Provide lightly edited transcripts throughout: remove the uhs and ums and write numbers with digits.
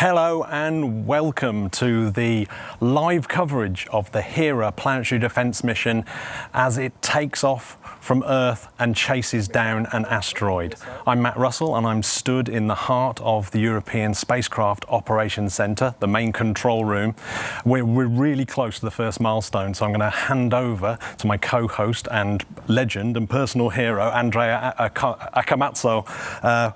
Hello and welcome to the live coverage of the Hera planetary defense mission as it takes off from Earth and chases down an asteroid. I'm Matt Russell and I'm stood in the heart of the European Spacecraft Operations Centre, the main control room. We're really close to the first milestone, so I'm going to hand over to my co-host and legend and personal hero, Andrea Akamatsu.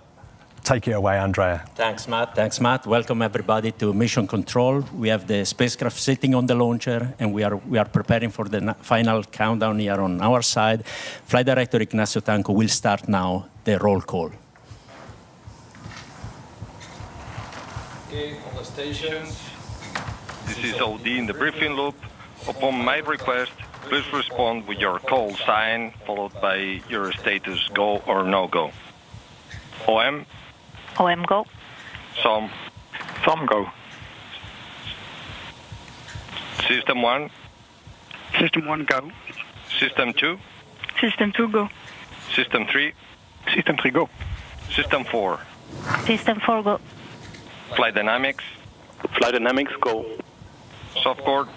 Take it away, Andrea. Thanks, Matt. Thanks, Matt. Welcome, everybody, to Mission Control. We have the spacecraft sitting on the launcher, and we are preparing for the final countdown here on our side. Flight Director Ignacio Tanco will start now the roll call. Okay, on the stations. This is OD in the briefing loop. Upon my request, please respond with your call sign, followed by your status go or no go. OM. OM go. SOM. SOM go. System 1. System 1 go. System 2. System 2 go. System 3. System 3 go. System 4. System 4 go. Flight Dynamics. Flight Dynamics go. Softcore.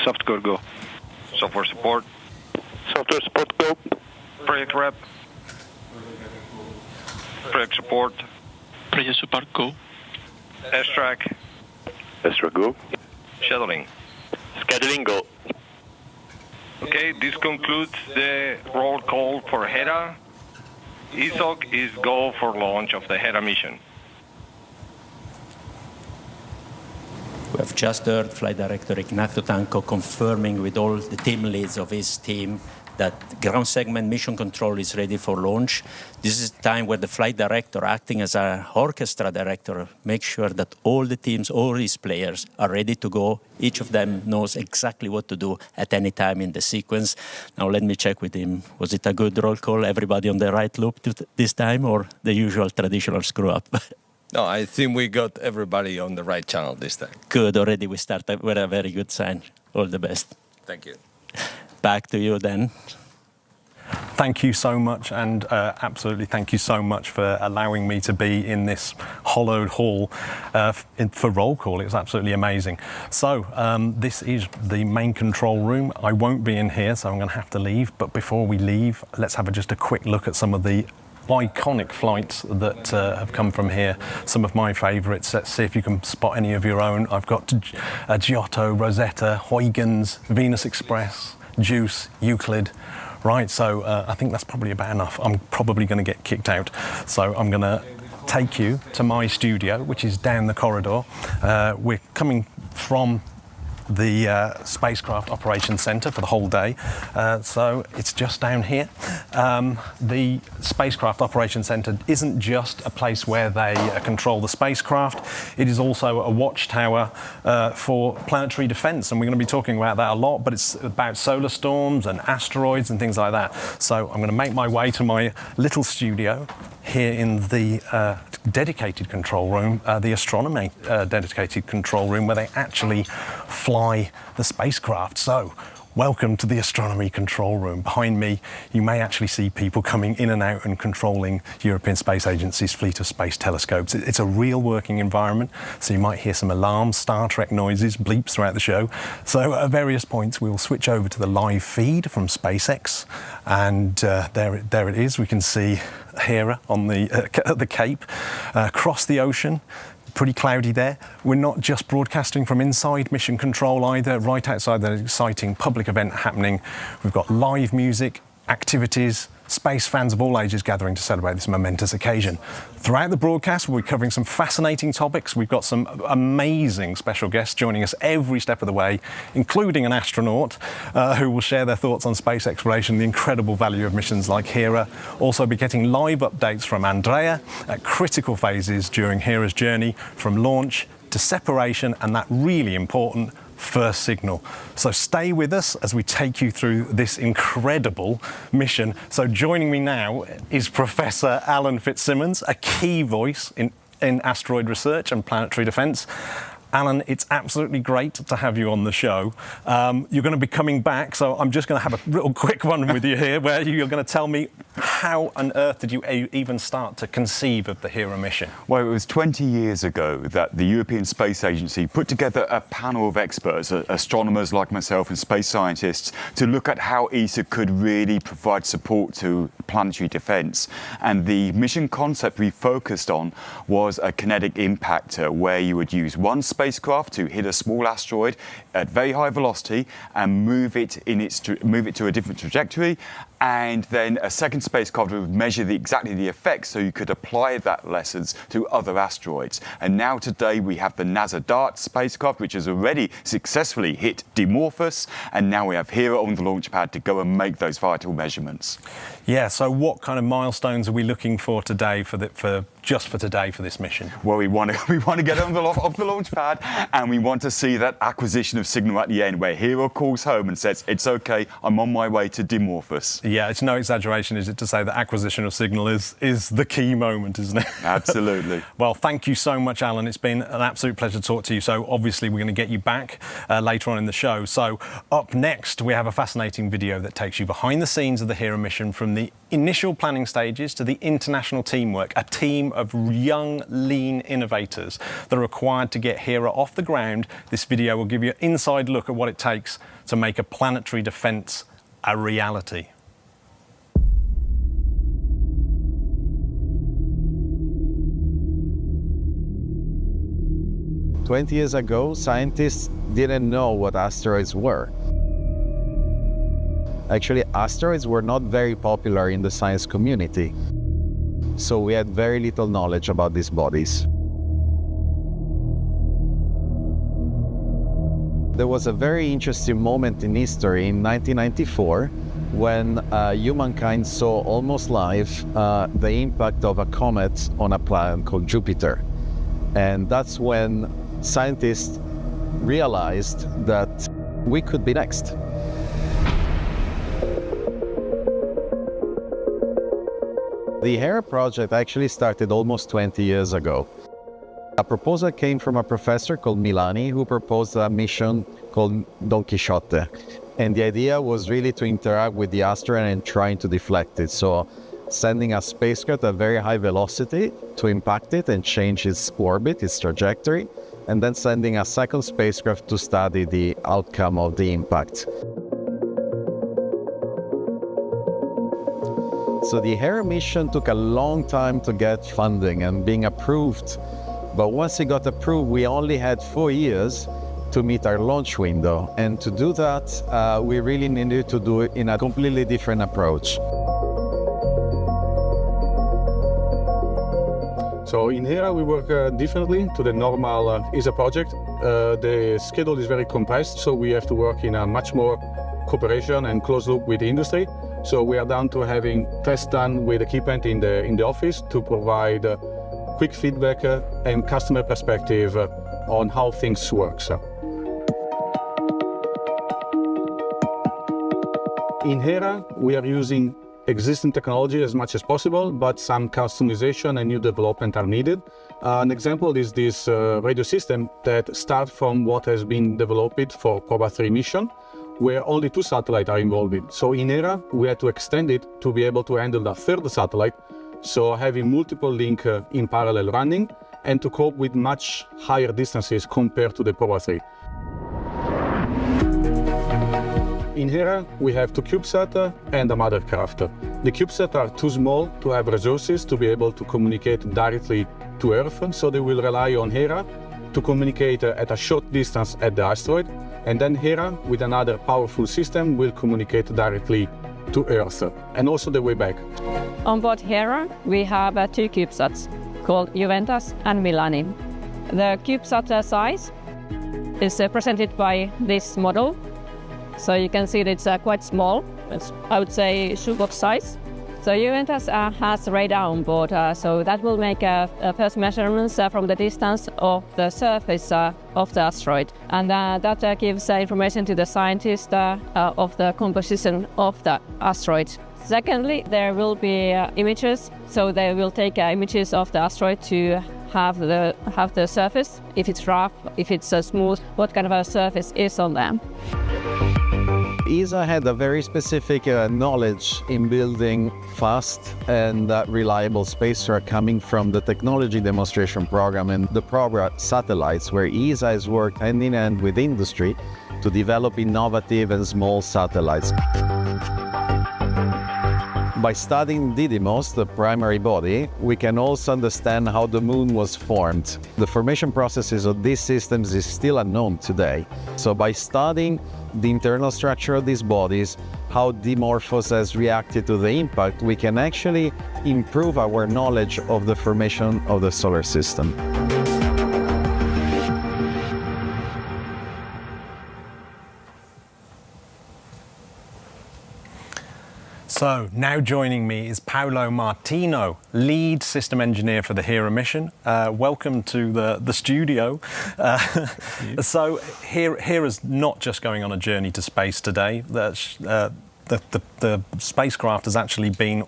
Softcore go. Software Support. Software Support go. Project Rep. Project Support. Project Support go. S-Track. S-Track go. Scheduling. Scheduling go. Okay, this concludes the roll call for Hera. ESOC is go for launch of the Hera mission. We have just heard Flight Director Ignacio Tanco confirming with all the team leads of his team that ground segment mission control is ready for launch. This is the time where the flight director, acting as an orchestra director, makes sure that all the teams, all his players are ready to go. Each of them knows exactly what to do at any time in the sequence. Now let me check with him. Was it a good roll call? Everybody on the right loop this time, or the usual traditional screw up? No, I think we got everybody on the right channel this time. Good, already we start with a very good sign. All the best. Thank you. Back to you then. Thank you so much, and absolutely thank you so much for allowing me to be in this hollowed hall for roll call. It was absolutely amazing. So this is the main control room. I won't be in here, so I'm going to have to leave. But before we leave, let's have just a quick look at some of the iconic flights that have come from here. Some of my favourites. Let's see if you can spot any of your own. I've got Giotto, Rosetta, Huygens, Venus Express, Juice, Euclid. Right, so I think that's probably about enough. I'm probably going to get kicked out. So I'm going to take you to my studio, which is down the corridor. We're coming from the Spacecraft Operations Centre for the whole day. So it's just down here. The Spacecraft Operations Centre isn't just a place where they control the spacecraft. It is also a watchtower for planetary defence, and we're going to be talking about that a lot, but it's about solar storms and asteroids and things like that. So I'm going to make my way to my little studio here in the dedicated control room, the astronomy dedicated control room, where they actually fly the spacecraft. So welcome to the astronomy control room. Behind me, you may actually see people coming in and out and controlling European Space Agency's fleet of space telescopes. It's a real working environment, so you might hear some alarms, Star Trek noises, bleeps throughout the show. So at various points, we will switch over to the live feed from SpaceX, and there it is. We can see Hera on the Cape, across the ocean. Pretty cloudy there. We're not just broadcasting from inside Mission Control either, right outside the exciting public event happening. We've got live music, activities, space fans of all ages gathering to celebrate this momentous occasion. Throughout the broadcast, we'll be covering some fascinating topics. We've got some amazing special guests joining us every step of the way, including an astronaut who will share their thoughts on space exploration, the incredible value of missions like Hera. Also be getting live updates from Andrea at critical phases during Hera's journey from launch to separation and that really important first signal. So stay with us as we take you through this incredible mission. So joining me now is Professor Alan Fitzsimmons, a key voice in asteroid research and planetary defence. Alan, it's absolutely great to have you on the show. You're going to be coming back, so I'm just going to have a real quick one with you here, where you're going to tell me how on earth did you even start to conceive of the Hera mission? Well, it was 20 years ago that the European Space Agency put together a panel of experts, astronomers like myself and space scientists, to look at how ESA could really provide support to planetary defence. And the mission concept we focused on was a kinetic impactor, where you would use one spacecraft to hit a small asteroid at very high velocity and move it to a different trajectory, and then a second spacecraft would measure exactly the effects, so you could apply that lessons to other asteroids. And now today we have the NASA DART spacecraft, which has already successfully hit Dimorphos, and now we have Hera on the launch pad to go and make those vital measurements. Yeah, so what kind of milestones are we looking for today for this mission? Well, we want to get on off the launch pad, and we want to see that acquisition of signal at the end, where Hera calls home and says, "It's okay, I'm on my way to Dimorphos." Yeah, it's no exaggeration, is it, to say that acquisition of signal is the key moment, isn't it? Absolutely. Well, thank you so much, Alan. It's been an absolute pleasure to talk to you. So obviously we're going to get you back later on in the show. So up next, we have a fascinating video that takes you behind the scenes of the Hera mission, from the initial planning stages to the international teamwork, a team of young, lean innovators that are required to get Hera off the ground. This video will give you an inside look at what it takes to make a planetary defence a reality. 20 years ago, scientists didn't know what asteroids were. Actually, asteroids were not very popular in the science community, so we had very little knowledge about these bodies. There was a very interesting moment in history in 1994 when humankind saw almost live the impact of a comet on a planet called Jupiter. And that's when scientists realized that we could be next. The Hera project actually started almost 20 years ago. A proposal came from a professor called Milani, who proposed a mission called Don Quixote. And the idea was really to interact with the asteroid and trying to deflect it. So sending a spacecraft at very high velocity to impact it and change its orbit, its trajectory, and then sending a second spacecraft to study the outcome of the impact. So the Hera mission took a long time to get funding and being approved. But once it got approved, we only had 4 years to meet our launch window. And to do that, we really needed to do it in a completely different approach. So in Hera we work differently to the normal ESA project. The schedule is very compressed, so we have to work in a much more cooperation and close loop with the industry. So we are down to having tests done with equipment in the office to provide quick feedback and customer perspective on how things work. In Hera we are using existing technology as much as possible, but some customization and new development are needed. An example is this radio system that starts from what has been developed for Proba 3 mission, where only 2 satellites are involved. So in Hera, we had to extend it to be able to handle the 3rd satellite, so having multiple links in parallel running, and to cope with much higher distances compared to the Proba 3. In Hera, we have 2 CubeSats and a mothercraft. The CubeSats are too small to have resources to be able to communicate directly to Earth, so they will rely on Hera to communicate at a short distance at the asteroid, and then Hera, with another powerful system, will communicate directly to Earth, and also the way back. On board Hera, we have 2 CubeSats called Juventus and Milani. The CubeSat size is presented by this model. So you can see that it's quite small. It's, I would say, shoebox size. So Juventus has radar on board, so that will make first measurements from the distance of the surface of the asteroid. And that gives information to the scientist of the composition of the asteroid. Secondly, there will be images, so they will take images of the asteroid to have the surface, if it's rough, if it's smooth, what kind of a surface is on them. ESA had a very specific knowledge in building fast and reliable spacecraft coming from the technology demonstration program and the program satellites, where ESA has worked hand in hand with industry to develop innovative and small satellites. By studying Didymos, the primary body, we can also understand how the moon was formed. The formation processes of these systems is still unknown today. So by studying the internal structure of these bodies, how Dimorphos has reacted to the impact, we can actually improve our knowledge of the formation of the solar system. So now joining me is Paolo Martino, lead system engineer for the Hera mission. Welcome to the studio. So Hera's not just going on a journey to space today. The spacecraft has actually been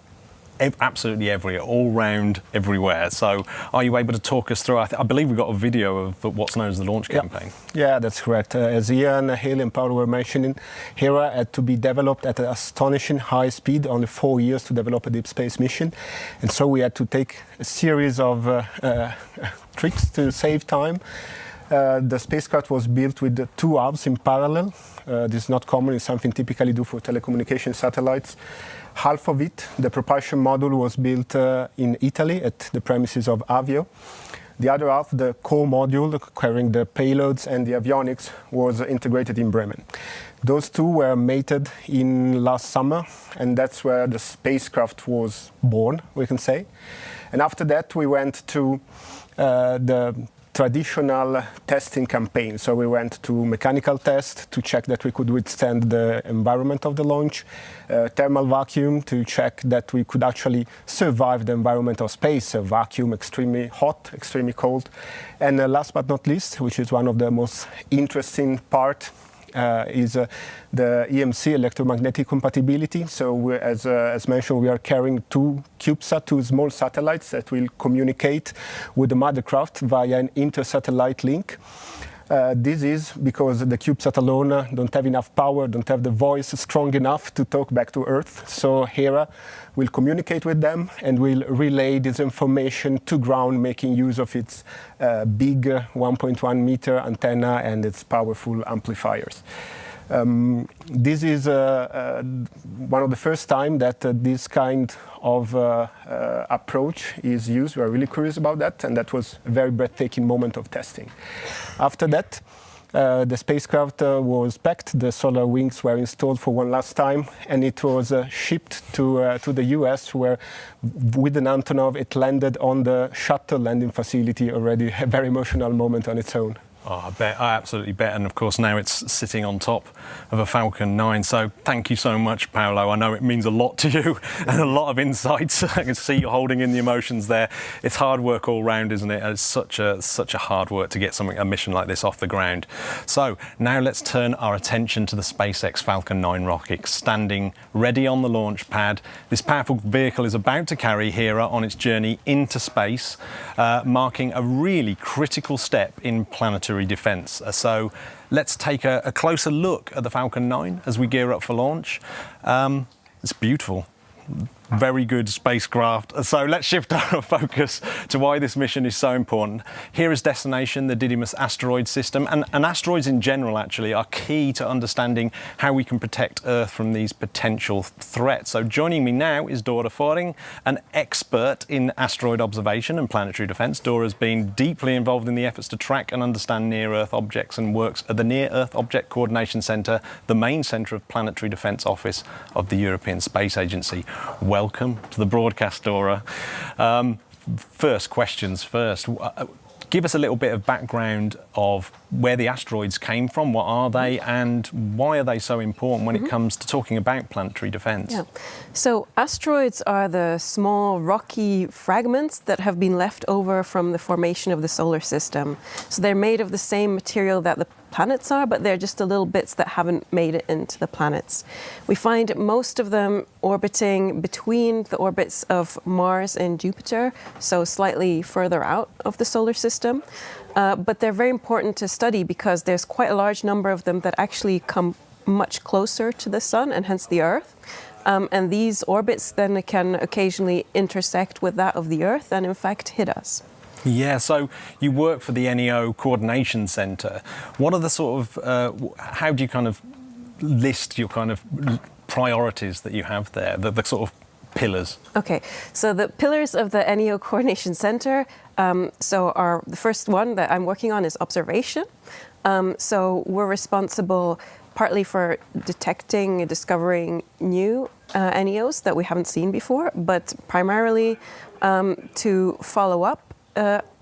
absolutely everywhere, all round everywhere. So are you able to talk us through, I believe we've got a video of what's known as the launch campaign. Yeah, that's correct. As Ian, Haley and Paolo were mentioning, Hera had to be developed at an astonishing high speed, only 4 years to develop a deep space mission. And so we had to take a series of tricks to save time. The spacecraft was built with 2 halves in parallel. This is not common, it's something typically do for telecommunication satellites. Half of it, the propulsion module, was built in Italy at the premises of Avio. The other half, the core module carrying the payloads and the avionics, was integrated in Bremen. Those 2 were mated in last summer, and that's where the spacecraft was born, we can say. And after that, we went to the traditional testing campaign. So we went to mechanical test to check that we could withstand the environment of the launch, thermal vacuum to check that we could actually survive the environment of space, a vacuum extremely hot, extremely cold. And last but not least, which is one of the most interesting part, is the EMC, electromagnetic compatibility. So as mentioned, we are carrying 2 CubeSat, 2 small satellites that will communicate with the mothercraft via an inter-satellite link. This is because the CubeSat alone don't have enough power, don't have the voice strong enough to talk back to Earth. So Hera will communicate with them and will relay this information to ground, making use of its big 1.1 meter antenna and its powerful amplifiers. This is one of the first time that this kind of approach is used. We are really curious about that, and that was a very breathtaking moment of testing. After that, the spacecraft was packed, the solar wings were installed for one last time, and it was shipped to the US, where with an Antonov it landed on the shuttle landing facility already, a very emotional moment on its own. Oh, I absolutely bet. And of course, now it's sitting on top of a Falcon 9. So thank you so much, Paolo. I know it means a lot to you and a lot of insights. I can see you holding in the emotions there. It's hard work all round, isn't it? And it's such a hard work to get a mission like this off the ground. So now let's turn our attention to the SpaceX Falcon 9 rocket, standing ready on the launch pad. This powerful vehicle is about to carry Hera on its journey into space, marking a really critical step in planetary defence. So let's take a closer look at the Falcon 9 as we gear up for launch. It's beautiful. Very good spacecraft. So let's shift our focus to why this mission is so important. Hera's destination, the Didymos asteroid system, and asteroids in general actually are key to understanding how we can protect Earth from these potential threats. So joining me now is Dora Föring, an expert in asteroid observation and planetary defence. Dora's been deeply involved in the efforts to track and understand near-Earth objects and works at the Near-Earth Object Coordination Centre, the main centre of planetary defence office of the European Space Agency. Welcome to the broadcast, Dora. First questions first. Give us a little bit of background of where the asteroids came from, what are they, and why are they so important when it comes to talking about planetary defence? Yeah. So asteroids are the small rocky fragments that have been left over from the formation of the solar system. So they're made of the same material that the planets are, but they're just the little bits that haven't made it into the planets. We find most of them orbiting between the orbits of Mars and Jupiter, so slightly further out of the solar system. But they're very important to study because there's quite a large number of them that actually come much closer to the Sun and hence the Earth. And these orbits then can occasionally intersect with that of the Earth and in fact hit us. Yeah, so you work for the NEO Coordination Centre. What are the sort of, how do you kind of list your kind of priorities that you have there, the sort of pillars? Okay, so the pillars of the NEO Coordination Centre, the first one that I'm working on is observation. So we're responsible partly for detecting and discovering new NEOs that we haven't seen before, but primarily to follow up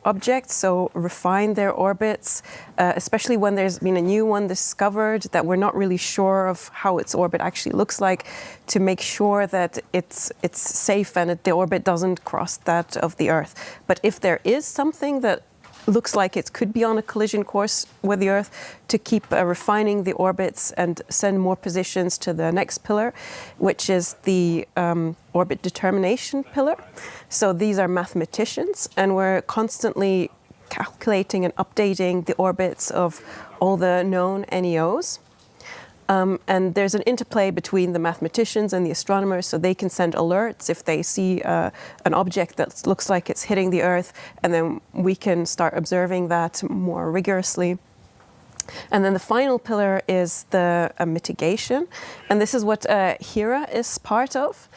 objects, so refine their orbits, especially when there's been a new one discovered that we're not really sure of how its orbit actually looks like, to make sure that it's safe and that the orbit doesn't cross that of the Earth. But if there is something that looks like it could be on a collision course with the Earth, to keep refining the orbits and send more positions to the next pillar, which is the orbit determination pillar. So these are mathematicians, and we're constantly calculating and updating the orbits of all the known NEOs. And there's an interplay between the mathematicians and the astronomers, so they can send alerts if they see an object that looks like it's hitting the Earth, and then we can start observing that more rigorously. And then the final pillar is the mitigation, and this is what Hera is part of.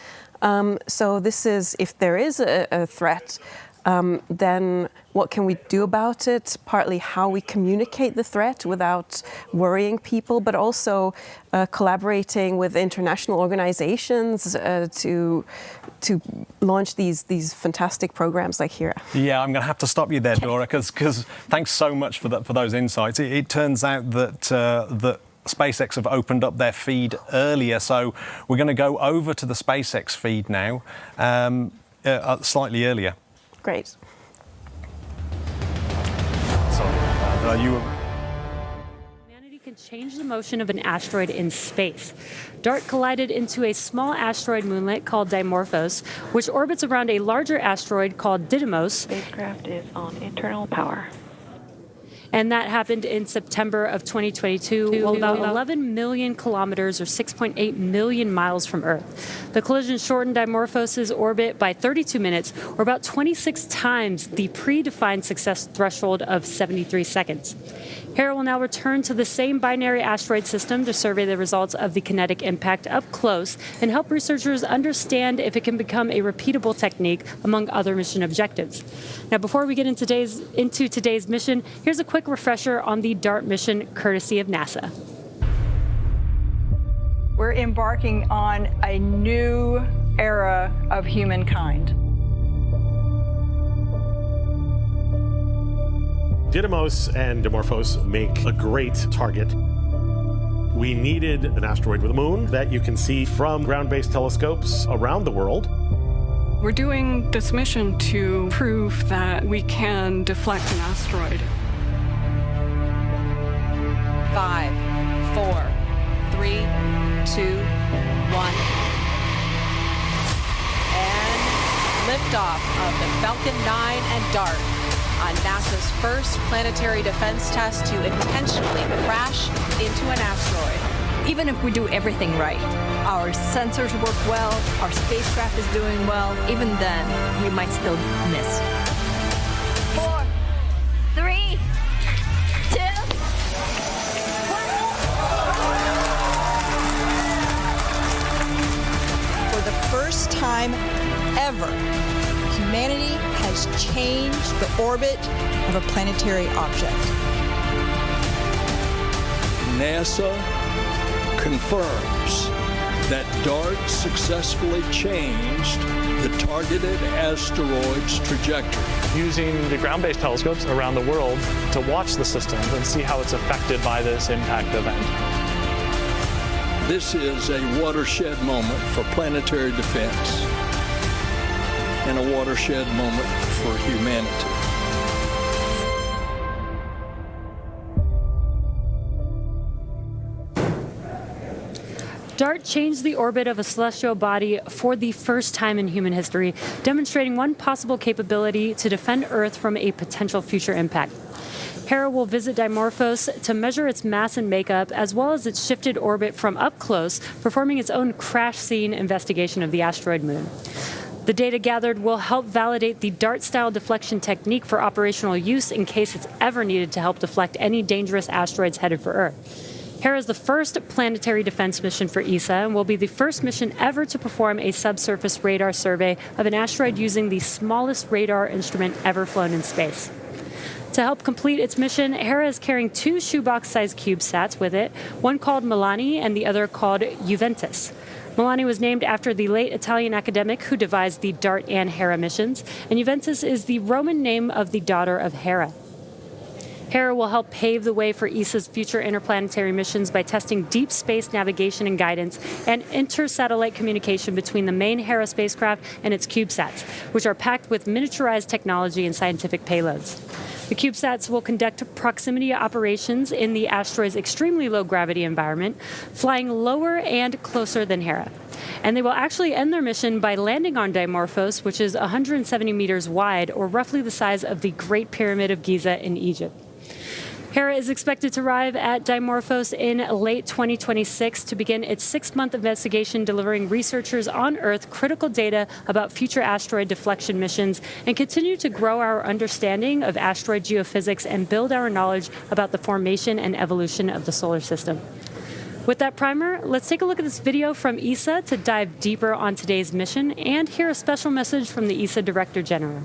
So this is, if there is a threat, then what can we do about it? Partly how we communicate the threat without worrying people, but also collaborating with international organizations to launch these fantastic programs like Hera. Yeah, I'm going to have to stop you there, Dora, because thanks so much for those insights. It turns out that SpaceX have opened up their feed earlier, so we're going to go over to the SpaceX feed now, slightly earlier. Great. Humanity can change the motion of an asteroid in space. DART collided into a small asteroid moonlet called Dimorphos, which orbits around a larger asteroid called Didymos. Spacecraft is on internal power. And that happened in September of 2022, about 11 million kilometers or 6.8 million miles from Earth. The collision shortened Dimorphos' orbit by 32 minutes, or about 26 times the predefined success threshold of 73 seconds. Hera will now return to the same binary asteroid system to survey the results of the kinetic impact up close and help researchers understand if it can become a repeatable technique among other mission objectives. Now, before we get into today's mission, here's a quick refresher on the DART mission courtesy of NASA. We're embarking on a new era of humankind. Didymos and Dimorphos make a great target. We needed an asteroid with a moon that you can see from ground-based telescopes around the world. We're doing this mission to prove that we can deflect an asteroid. 5, 4, 3, 2, 1. And liftoff of the Falcon 9 and DART on NASA's first planetary defense test to intentionally crash into an asteroid. Even if we do everything right, our sensors work well, our spacecraft is doing well, even then, we might still miss. 4, 3, 2, 1. For the first time ever, humanity has changed the orbit of a planetary object. NASA confirms that DART successfully changed the targeted asteroid's trajectory. Using the ground-based telescopes around the world to watch the system and see how it's affected by this impact event. This is a watershed moment for planetary defense and a watershed moment for humanity. DART changed the orbit of a celestial body for the first time in human history, demonstrating one possible capability to defend Earth from a potential future impact. Hera will visit Dimorphos to measure its mass and makeup, as well as its shifted orbit from up close, performing its own crash scene investigation of the asteroid moon. The data gathered will help validate the DART-style deflection technique for operational use in case it's ever needed to help deflect any dangerous asteroids headed for Earth. Hera is the first planetary defense mission for ESA and will be the first mission ever to perform a subsurface radar survey of an asteroid using the smallest radar instrument ever flown in space. To help complete its mission, Hera is carrying 2 shoebox-sized CubeSats with it, one called Milani and the other called Juventus. Milani was named after the late Italian academic who devised the DART and Hera missions, and Juventus is the Roman name of the daughter of Hera. Hera will help pave the way for ESA's future interplanetary missions by testing deep space navigation and guidance and inter-satellite communication between the main Hera spacecraft and its CubeSats, which are packed with miniaturized technology and scientific payloads. The CubeSats will conduct proximity operations in the asteroid's extremely low gravity environment, flying lower and closer than Hera. And they will actually end their mission by landing on Dimorphos, which is 170 meters wide, or roughly the size of the Great Pyramid of Giza in Egypt. Hera is expected to arrive at Dimorphos in late 2026 to begin its 6-month investigation, delivering researchers on Earth critical data about future asteroid deflection missions and continue to grow our understanding of asteroid geophysics and build our knowledge about the formation and evolution of the solar system. With that primer, let's take a look at this video from ESA to dive deeper on today's mission and hear a special message from the ESA Director General.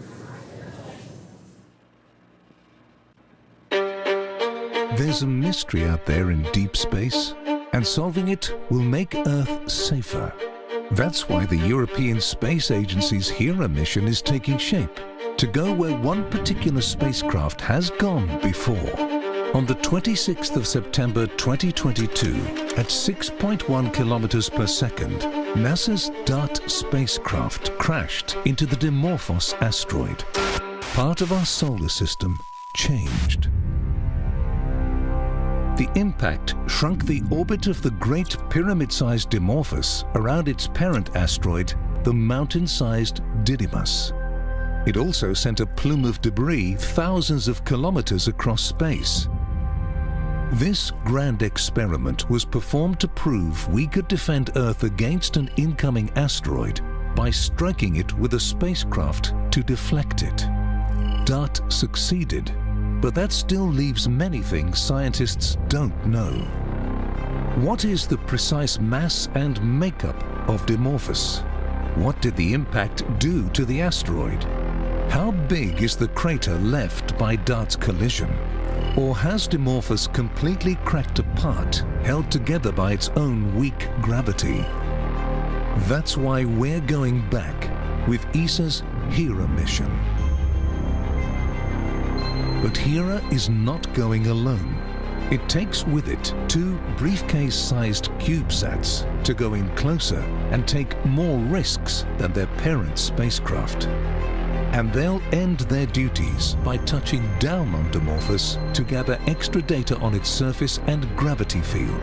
There's a mystery out there in deep space, and solving it will make Earth safer. That's why the European Space Agency's Hera mission is taking shape, to go where one particular spacecraft has gone before. On the 26th of September 2022, at 6.1 kilometers per second, NASA's DART spacecraft crashed into the Dimorphos asteroid. Part of our solar system changed. The impact shrunk the orbit of the Great Pyramid-sized Dimorphos around its parent asteroid, the mountain-sized Didymos. It also sent a plume of debris thousands of kilometers across space. This grand experiment was performed to prove we could defend Earth against an incoming asteroid by striking it with a spacecraft to deflect it. DART succeeded, but that still leaves many things scientists don't know. What is the precise mass and makeup of Dimorphos? What did the impact do to the asteroid? How big is the crater left by DART's collision? Or has Dimorphos completely cracked apart, held together by its own weak gravity? That's why we're going back with ESA's Hera mission. But Hera is not going alone. It takes with it 2 briefcase-sized CubeSats to go in closer and take more risks than their parent spacecraft. And they'll end their duties by touching down on Dimorphos to gather extra data on its surface and gravity field.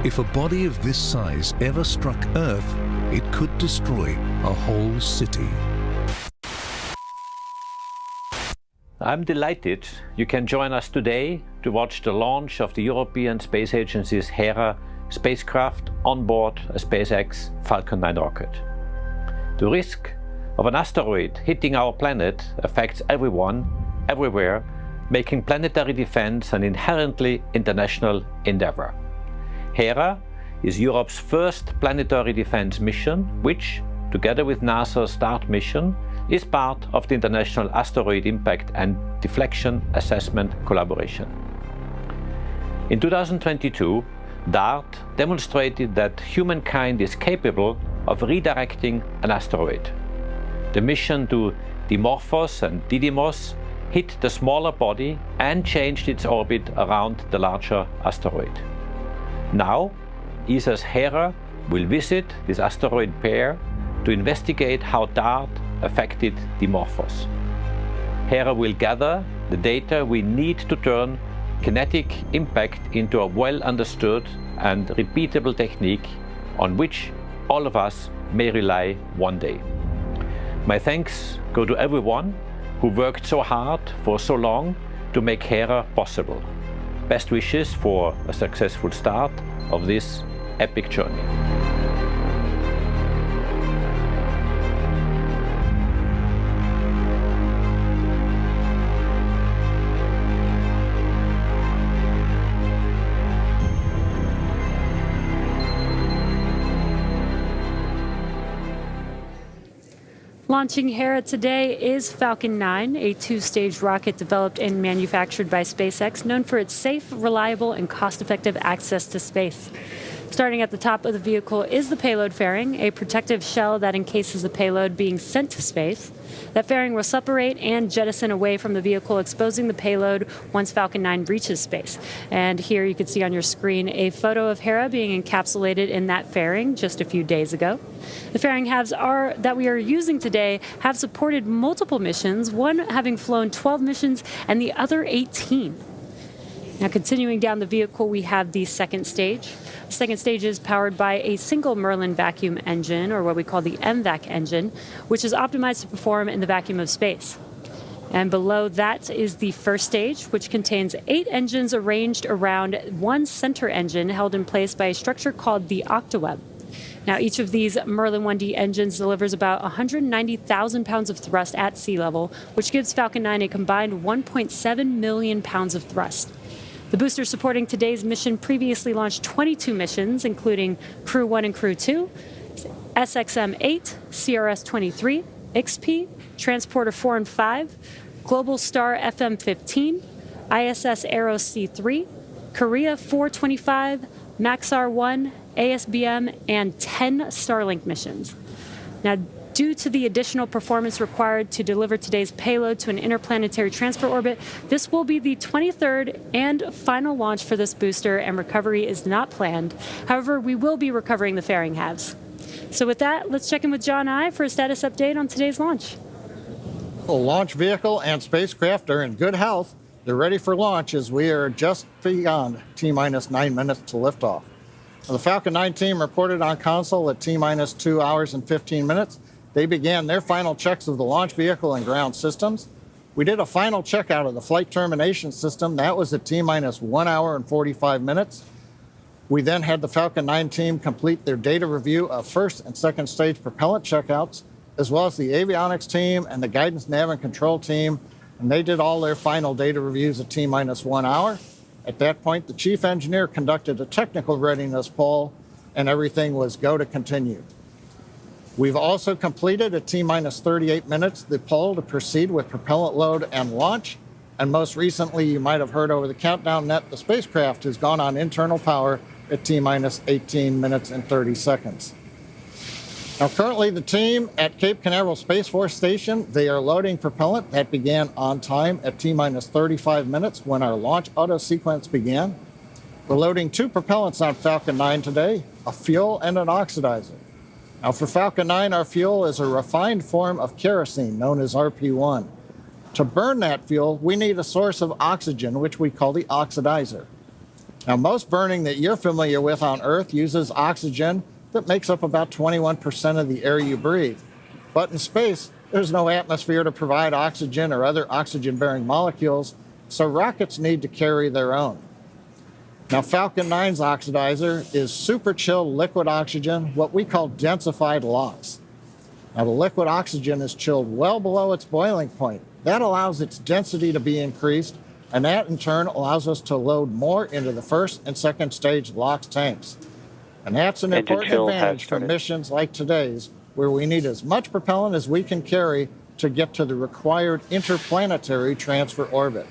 If a body of this size ever struck Earth, it could destroy a whole city. I'm delighted you can join us today to watch the launch of the European Space Agency's Hera spacecraft on board a SpaceX Falcon 9 rocket. The risk of an asteroid hitting our planet affects everyone, everywhere, making planetary defense an inherently international endeavor. Hera is Europe's first planetary defense mission, which, together with NASA's DART mission, is part of the International Asteroid Impact and Deflection Assessment Collaboration. In 2022, DART demonstrated that humankind is capable of redirecting an asteroid. The mission to Dimorphos and Didymos hit the smaller body and changed its orbit around the larger asteroid. Now, ESA's Hera will visit this asteroid pair to investigate how DART affected Dimorphos. Hera will gather the data we need to turn kinetic impact into a well-understood and repeatable technique on which all of us may rely one day. My thanks go to everyone who worked so hard for so long to make Hera possible. Best wishes for a successful start of this epic journey. Launching Hera today is Falcon 9, a two-stage rocket developed and manufactured by SpaceX, known for its safe, reliable, and cost-effective access to space. Starting at the top of the vehicle is the payload fairing, a protective shell that encases the payload being sent to space. That fairing will separate and jettison away from the vehicle, exposing the payload once Falcon 9 reaches space. And here you can see on your screen a photo of Hera being encapsulated in that fairing just a few days ago. The fairing halves that we are using today have supported multiple missions, one having flown 12 missions and the other 18. Now, continuing down the vehicle, we have the second stage. The second stage is powered by a single Merlin vacuum engine, or what we call the MVAC engine, which is optimized to perform in the vacuum of space. And below that is the first stage, which contains 8 engines arranged around one center engine held in place by a structure called the octaweb. Now, each of these Merlin 1D engines delivers about 190,000 pounds of thrust at sea level, which gives Falcon 9 a combined 1.7 million pounds of thrust. The booster supporting today's mission previously launched 22 missions, including Crew 1 and Crew 2, SXM-8, CRS-23, XP, Transporter 4 and 5, Global Star FM-15, ISS Aero C-3, Korea 425, Maxar-1, ASBM, and 10 Starlink missions. Now, due to the additional performance required to deliver today's payload to an interplanetary transfer orbit, this will be the 23rd and final launch for this booster, and recovery is not planned. However, we will be recovering the fairing halves. So with that, let's check in with John I for a status update on today's launch. The launch vehicle and spacecraft are in good health. They're ready for launch as we are just beyond T-minus 9 minutes to liftoff. The Falcon 9 team reported on console at T-minus 2 hours and 15 minutes. They began their final checks of the launch vehicle and ground systems. We did a final checkout of the flight termination system. That was at T-minus 1 hour and 45 minutes. We then had the Falcon 9 team complete their data review of first and second stage propellant checkouts, as well as the avionics team and the guidance, nav, and control team. And they did all their final data reviews at T-minus 1 hour. At that point, the chief engineer conducted a technical readiness poll, and everything was go to continue. We've also completed at T-minus 38 minutes the poll to proceed with propellant load and launch. And most recently, you might have heard over the countdown net, the spacecraft has gone on internal power at T-minus 18 minutes and 30 seconds. Now, currently, the team at Cape Canaveral Space Force Station, they are loading propellant. That began on time at T-minus 35 minutes when our launch auto sequence began. We're loading 2 propellants on Falcon 9 today, a fuel and an oxidizer. Now, for Falcon 9, our fuel is a refined form of kerosene known as RP1. To burn that fuel, we need a source of oxygen, which we call the oxidizer. Now, most burning that you're familiar with on Earth uses oxygen that makes up about 21% of the air you breathe. But in space, there's no atmosphere to provide oxygen or other oxygen-bearing molecules, so rockets need to carry their own. Now, Falcon 9's oxidizer is super chilled liquid oxygen, what we call densified LOX. Now, the liquid oxygen is chilled well below its boiling point. That allows its density to be increased, and that in turn allows us to load more into the first and second stage LOX tanks. And that's an important advantage for missions like today's, where we need as much propellant as we can carry to get to the required interplanetary transfer orbit.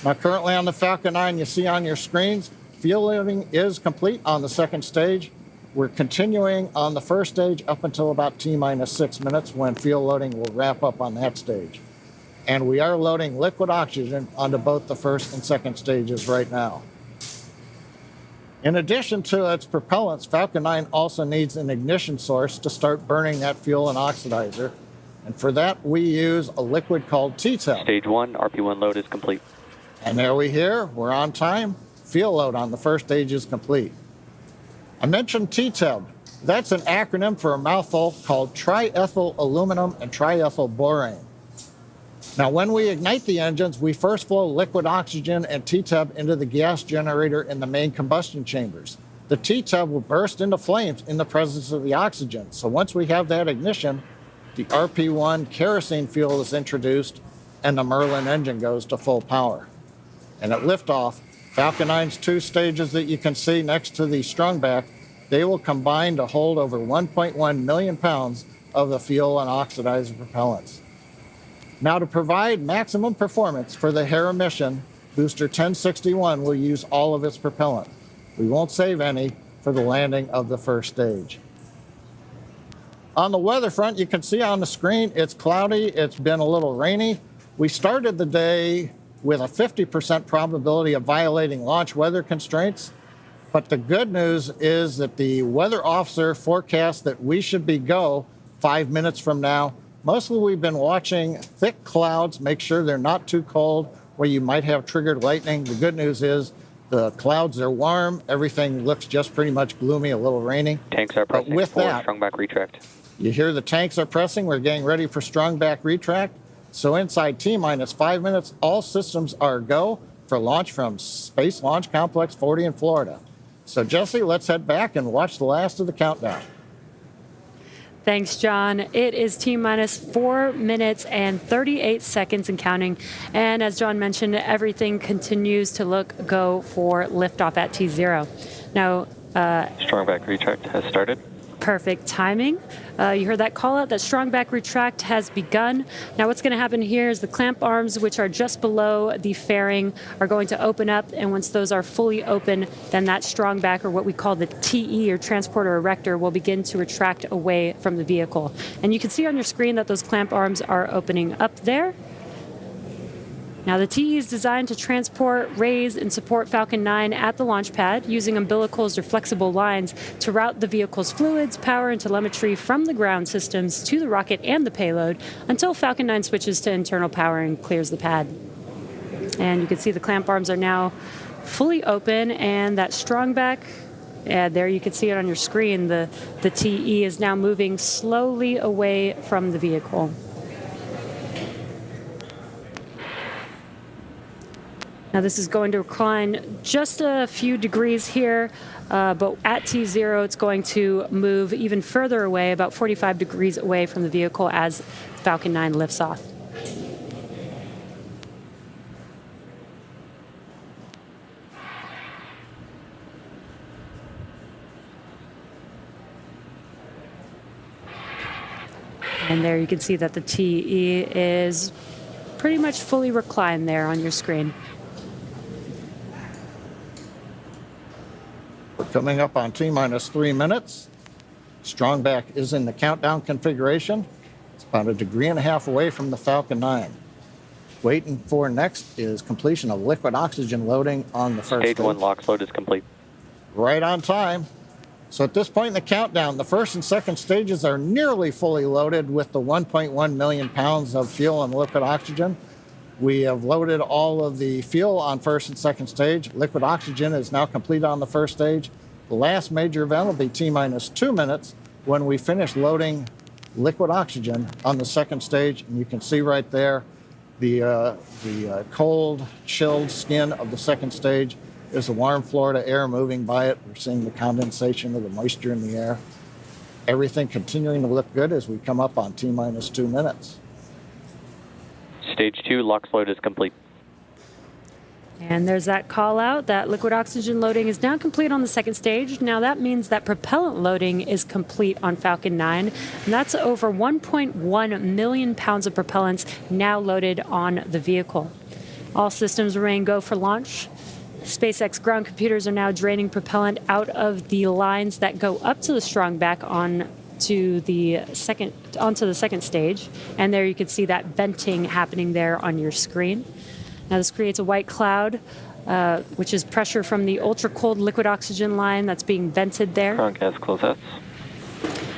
Now, currently on the Falcon 9, you see on your screens, fuel loading is complete on the second stage. We're continuing on the first stage up until about T-minus 6 minutes when fuel loading will wrap up on that stage. And we are loading liquid oxygen onto both the first and second stages right now. In addition to its propellants, Falcon 9 also needs an ignition source to start burning that fuel and oxidizer. And for that, we use a liquid called T-TEL. Stage 1, RP1 load is complete. And there we're on time. Fuel load on the first stage is complete. I mentioned TTEB. That's an acronym for a mouthful called triethyl aluminum and triethyl borane. Now, when we ignite the engines, we first flow liquid oxygen and TTEB into the gas generator in the main combustion chambers. The TTEB will burst into flames in the presence of the oxygen. So once we have that ignition, the RP1 kerosene fuel is introduced and the Merlin engine goes to full power. And at liftoff, Falcon 9's 2 stages that you can see next to the strongback, they will combine to hold over 1.1 million pounds of the fuel and oxidizer propellants. Now, to provide maximum performance for the Hera mission, Booster 1061 will use all of its propellant. We won't save any for the landing of the first stage. On the weather front, you can see on the screen, it's cloudy, it's been a little rainy. We started the day with a 50% probability of violating launch weather constraints, but the good news is that the weather officer forecasts that we should be go 5 minutes from now. Mostly we've been watching thick clouds, make sure they're not too cold, where you might have triggered lightning. The good news is the clouds are warm. Everything looks just pretty much gloomy, a little rainy. Tanks are pressing with for that, strong back retract. You hear the tanks are pressing. We're getting ready for strong back retract. So inside T-minus 5 minutes, all systems are go for launch from Space Launch Complex 40 in Florida. So Jesse, let's head back and watch the last of the countdown. Thanks, John. It is T-minus 4 minutes and 38 seconds and counting. And as John mentioned, everything continues to look go for liftoff at T0. Now, strong back retract has started. Perfect timing. You heard that call out, that strong back retract has begun. Now what's going to happen here is the clamp arms, which are just below the fairing, are going to open up, and once those are fully open, then that strong back, or what we call the TE, or transporter erector, will begin to retract away from the vehicle. And you can see on your screen that those clamp arms are opening up there. Now, the TE is designed to transport, raise, and support Falcon 9 at the launch pad using umbilicals or flexible lines to route the vehicle's fluids, power, and telemetry from the ground systems to the rocket and the payload until Falcon 9 switches to internal power and clears the pad. And you can see the clamp arms are now fully open, and that strong back, there you can see it on your screen, the TE is now moving slowly away from the vehicle. Now this is going to recline just a few degrees here, but at T0 it's going to move even further away, about 45 degrees away from the vehicle as Falcon 9 lifts off. And there you can see that the TE is pretty much fully reclined there on your screen. Coming up on T-minus 3 minutes. Strong back is in the countdown configuration. It's about 1.5 degrees away from the Falcon 9. Waiting for next is completion of liquid oxygen loading on the first stage. 1 LOX load is complete. Right on time. So at this point in the countdown, the first and second stages are nearly fully loaded with the 1.1 million pounds of fuel and liquid oxygen. We have loaded all of the fuel on first and second stage. Liquid oxygen is now complete on the first stage. The last major event will be T-minus 2 minutes when we finish loading liquid oxygen on the second stage. And you can see right there the cold, chilled skin of the second stage is the warm Florida air moving by it. We're seeing the condensation of the moisture in the air. Everything continuing to look good as we come up on T-minus 2 minutes. Stage 2 LOX load is complete. And there's that call out that liquid oxygen loading is now complete on the second stage. Now that means that propellant loading is complete on Falcon 9. And that's over 1.1 million pounds of propellants now loaded on the vehicle. All systems remain go for launch. SpaceX ground computers are now draining propellant out of the lines that go up to the strong back onto the second stage. And there you can see that venting happening there on your screen. Now this creates a white cloud, which is pressure from the ultra-cold liquid oxygen line that's being vented there. Ground gas closeouts.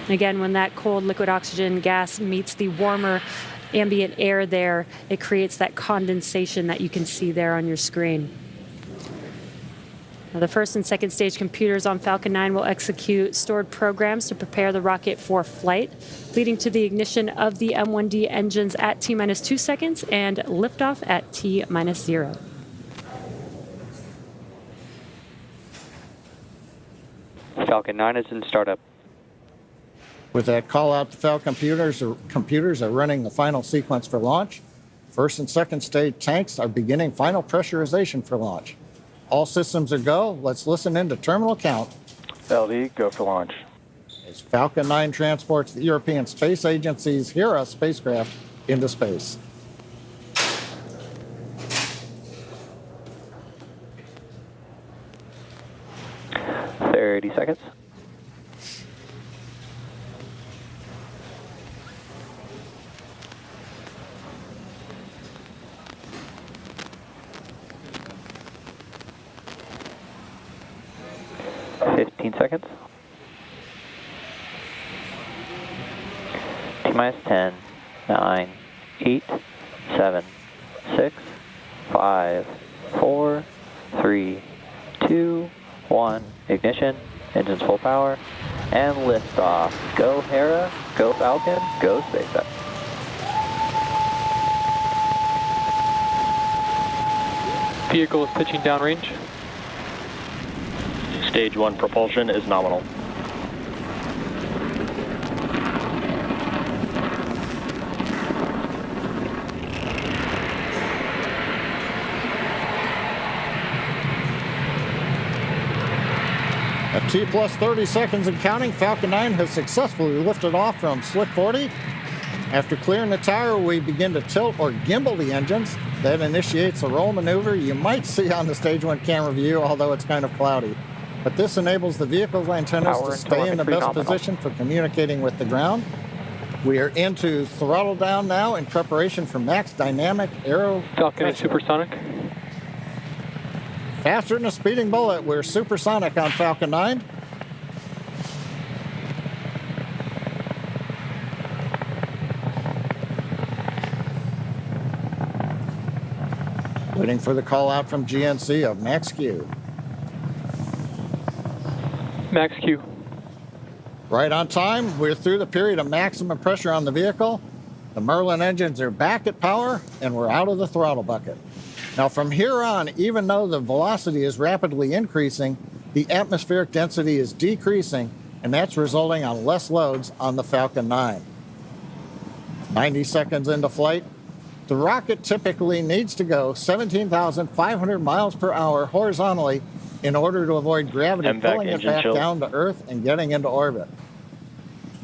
And again, when that cold liquid oxygen gas meets the warmer ambient air there, it creates that condensation that you can see there on your screen. Now, the first and second stage computers on Falcon 9 will execute stored programs to prepare the rocket for flight, leading to the ignition of the M1D engines at T-minus 2 seconds and liftoff at T-minus 0. Falcon 9 is in startup. With that call out, the Falcon computers are running the final sequence for launch. First and second stage tanks are beginning final pressurization for launch. All systems are go. Let's listen in to terminal count. LD, go for launch. As Falcon 9 transports the European Space Agency's Hera spacecraft into space. Seconds. Seconds. T-minus 10, 9, 8, 7, 6, 5, 4, 3, 2, 1. Ignition. Engines full power. And liftoff. Go Hera, go Falcon, go SpaceX. Vehicle is pitching downrange. Stage 1 propulsion is nominal. At T plus 30 seconds and counting, Falcon 9 has successfully lifted off from Slick 40. After clearing the tower, we begin to tilt or gimbal the engines. That initiates a roll maneuver you might see on the Stage 1 camera view, although it's kind of cloudy. But this enables the vehicle's antennas to stay in the best position for communicating with the ground. We are into throttle down now in preparation for max dynamic aero. Falcon is supersonic. Faster than a speeding bullet, we're supersonic on Falcon 9. Waiting for the call out from GNC of Max Q. Max Q. Right on time. We're through the period of maximum pressure on the vehicle. The Merlin engines are back at power, and we're out of the throttle bucket. Now, from here on, even though the velocity is rapidly increasing, the atmospheric density is decreasing, and that's resulting on less loads on the Falcon 9. 90 seconds into flight, the rocket typically needs to go 17,500 miles per hour horizontally in order to avoid gravity pulling it back down to Earth and getting into orbit.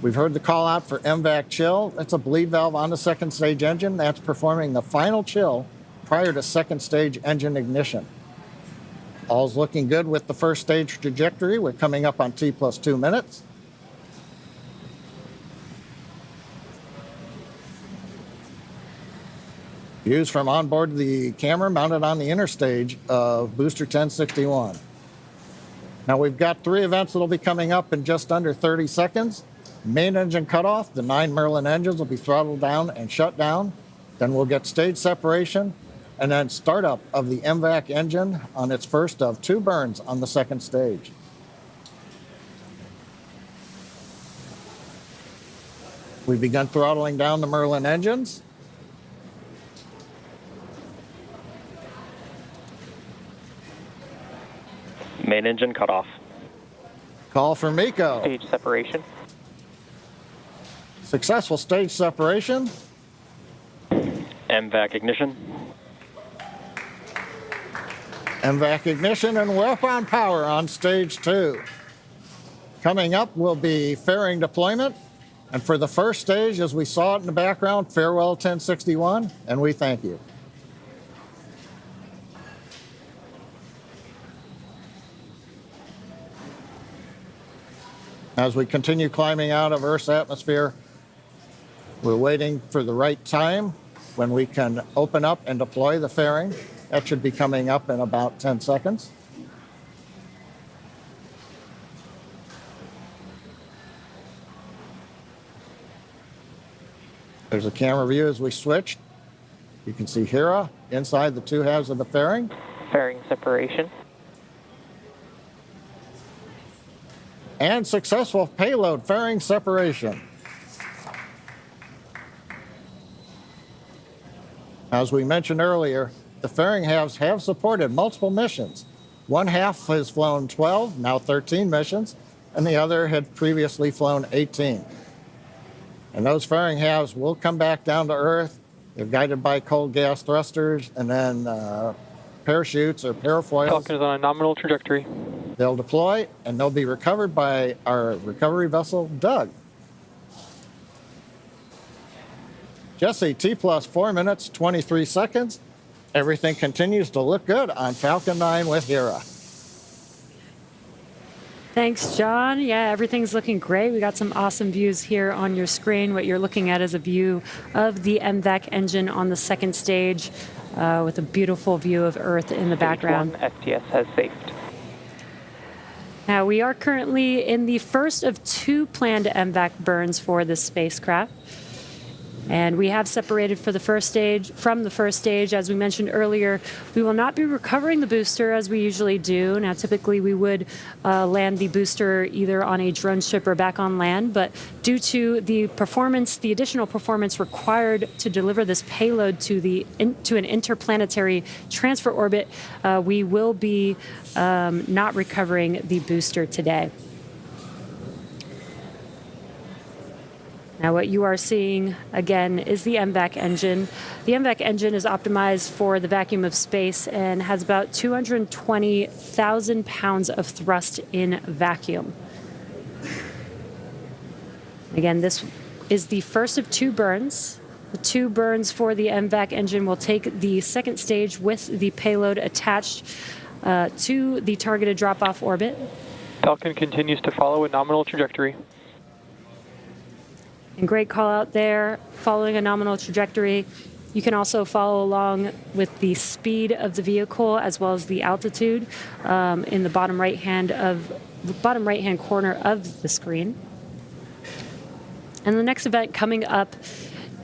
We've heard the call out for MVAC chill. That's a bleed valve on the second stage engine. That's performing the final chill prior to second stage engine ignition. All's looking good with the first stage trajectory. We're coming up on T plus 2 minutes. Views from onboard the camera mounted on the inner stage of Booster 1061. Now we've got 3 events that'll be coming up in just under 30 seconds. Main engine cutoff, the 9 Merlin engines will be throttled down and shut down. Then we'll get stage separation and then startup of the MVAC engine on its first of 2 burns on the second stage. We've begun throttling down the Merlin engines. Main engine cutoff. Call for MECO. Stage separation. Successful stage separation. MVAC ignition. MVAC ignition and we're up on power on stage 2. Coming up will be fairing deployment. And for the first stage, as we saw it in the background, farewell 1061, and we thank you. As we continue climbing out of Earth's atmosphere, we're waiting for the right time when we can open up and deploy the fairing. That should be coming up in about 10 seconds. There's a camera view as we switch. You can see Hera inside the 2 halves of the fairing. Fairing separation. and successful payload fairing separation. As we mentioned earlier, the fairing halves have supported multiple missions. One half has flown 12, now 13 missions, and the other had previously flown 18. And those fairing halves will come back down to Earth. They're guided by cold gas thrusters and then parachutes or parafoils. Falcon is on a nominal trajectory. They'll deploy, and they'll be recovered by our recovery vessel, Doug. Jesse, T plus 4 minutes, 23 seconds. Everything continues to look good on Falcon 9 with Hera. Thanks, John. Yeah, everything's looking great. We got some awesome views here on your screen. What you're looking at is a view of the MVAC engine on the second stage with a beautiful view of Earth in the background. STS has safed. Now, we are currently in the first of 2 planned MVAC burns for this spacecraft. And we have separated from the first stage. As we mentioned earlier, we will not be recovering the booster as we usually do. Now, typically we would land the booster either on a drone ship or back on land, but due to the additional performance required to deliver this payload to an interplanetary transfer orbit, we will be not recovering the booster today. Now what you are seeing, again, is the MVAC engine. The MVAC engine is optimized for the vacuum of space and has about 220,000 pounds of thrust in vacuum. Again, this is the first of 2 burns. The 2 burns for the MVAC engine will take the second stage with the payload attached to the targeted drop-off orbit. Falcon continues to follow a nominal trajectory. And great call out there, following a nominal trajectory. You can also follow along with the speed of the vehicle as well as the altitude in the bottom right-hand corner of the screen. And the next event coming up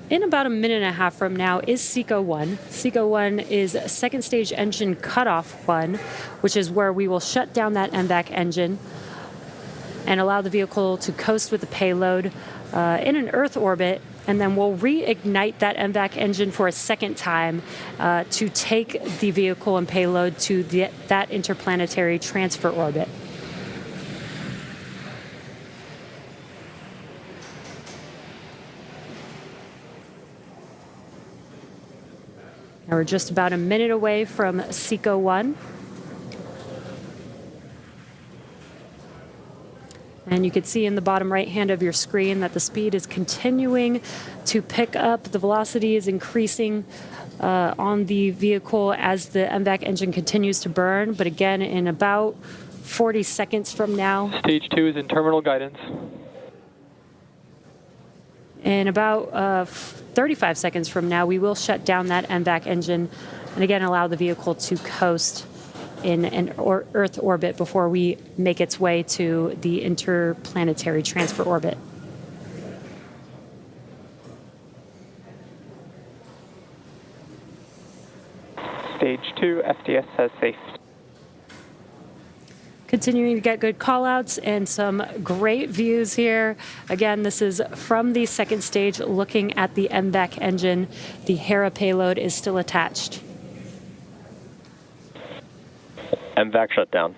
in about a minute and a half from now is SECO 1. SECO 1 is second stage engine cutoff 1, which is where we will shut down that MVAC engine and allow the vehicle to coast with the payload in an Earth orbit, and then we'll reignite that MVAC engine for a second time to take the vehicle and payload to that interplanetary transfer orbit. Now we're just about a minute away from SECO 1. And you can see in the bottom right hand of your screen that the speed is continuing to pick up. The velocity is increasing on the vehicle as the MVAC engine continues to burn. But again, in about 40 seconds from now. Stage 2 is in terminal guidance. In about 35 seconds from now, we will shut down that MVAC engine and again allow the vehicle to coast in an Earth orbit before we make its way to the interplanetary transfer orbit. Stage 2, STS has safed. Continuing to get good callouts and some great views here. Again, this is from the second stage looking at the MVAC engine. The Hera payload is still attached. MVAC shut down.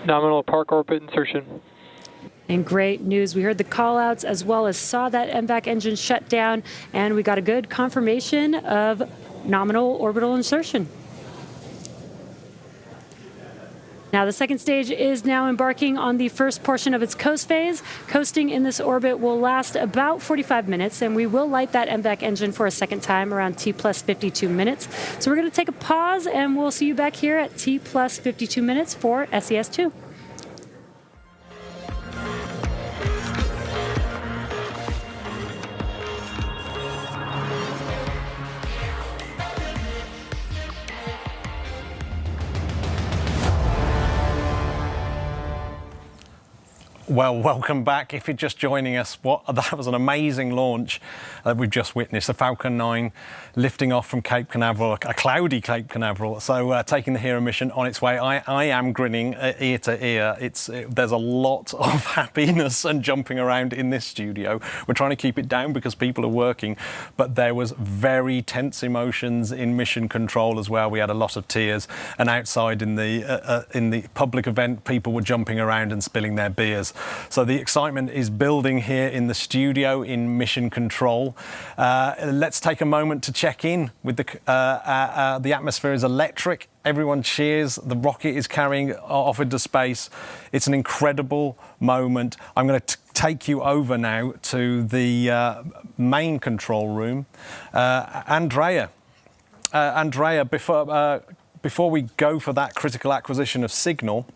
Nominal park orbit insertion. And great news. We heard the callouts as well as saw that MVAC engine shut down, and we got a good confirmation of nominal orbital insertion. Now the second stage is now embarking on the first portion of its coast phase. Coasting in this orbit will last about 45 minutes, and we will light that MVAC engine for a second time around T plus 52 minutes. So we're going to take a pause, and we'll see you back here at T plus 52 minutes for SES2. Well, welcome back. If you're just joining us, that was an amazing launch that we've just witnessed. The Falcon 9 lifting off from Cape Canaveral, a cloudy Cape Canaveral. So taking the Hera mission on its way. I am grinning ear to ear. There's a lot of happiness and jumping around in this studio. We're trying to keep it down because people are working, but there was very tense emotions in mission control as well. We had a lot of tears, and outside in the public event, people were jumping around and spilling their beers. So the excitement is building here in the studio in mission control. Let's take a moment to check in with the atmosphere is electric. Everyone cheers. The rocket is carrying off into space. It's an incredible moment. I'm going to take you over now to the main control room. Andrea, before we go for that critical acquisition of signal,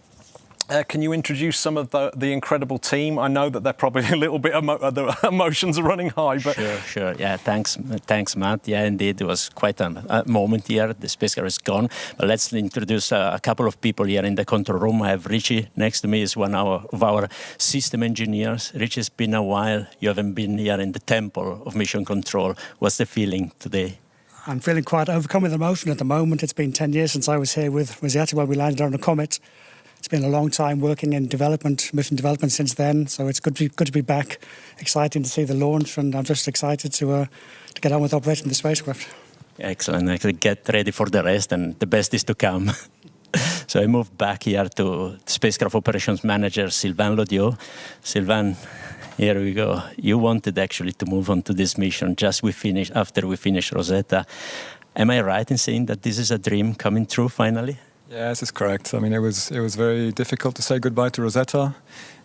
can you introduce some of the incredible team? I know that they're probably a little bit the emotions are running high, but sure. Yeah, thanks, Matt. Yeah, indeed, it was quite a moment here. The spacecraft is gone, but let's introduce a couple of people here in the control room. I have Richie next to me. Is one of our system engineers. Richie, it's been a while. You haven't been here in the temple of mission control. What's the feeling today? I'm feeling quite overcome with emotion at the moment. It's been 10 years since I was here with Rosetta when we landed on a comet. It's been a long time working in mission development since then, so it's good to be back. Exciting to see the launch, and I'm just excited to get on with operating the spacecraft. Excellent. Actually, get ready for the rest, and the best is to come. So I moved back here to Spacecraft Operations Manager Sylvain Lodiot. Sylvain, here we go. You wanted actually to move on to this mission after we finished Rosetta. Am I right in saying that this is a dream coming true finally? Yes, it's correct. I mean, it was very difficult to say goodbye to Rosetta.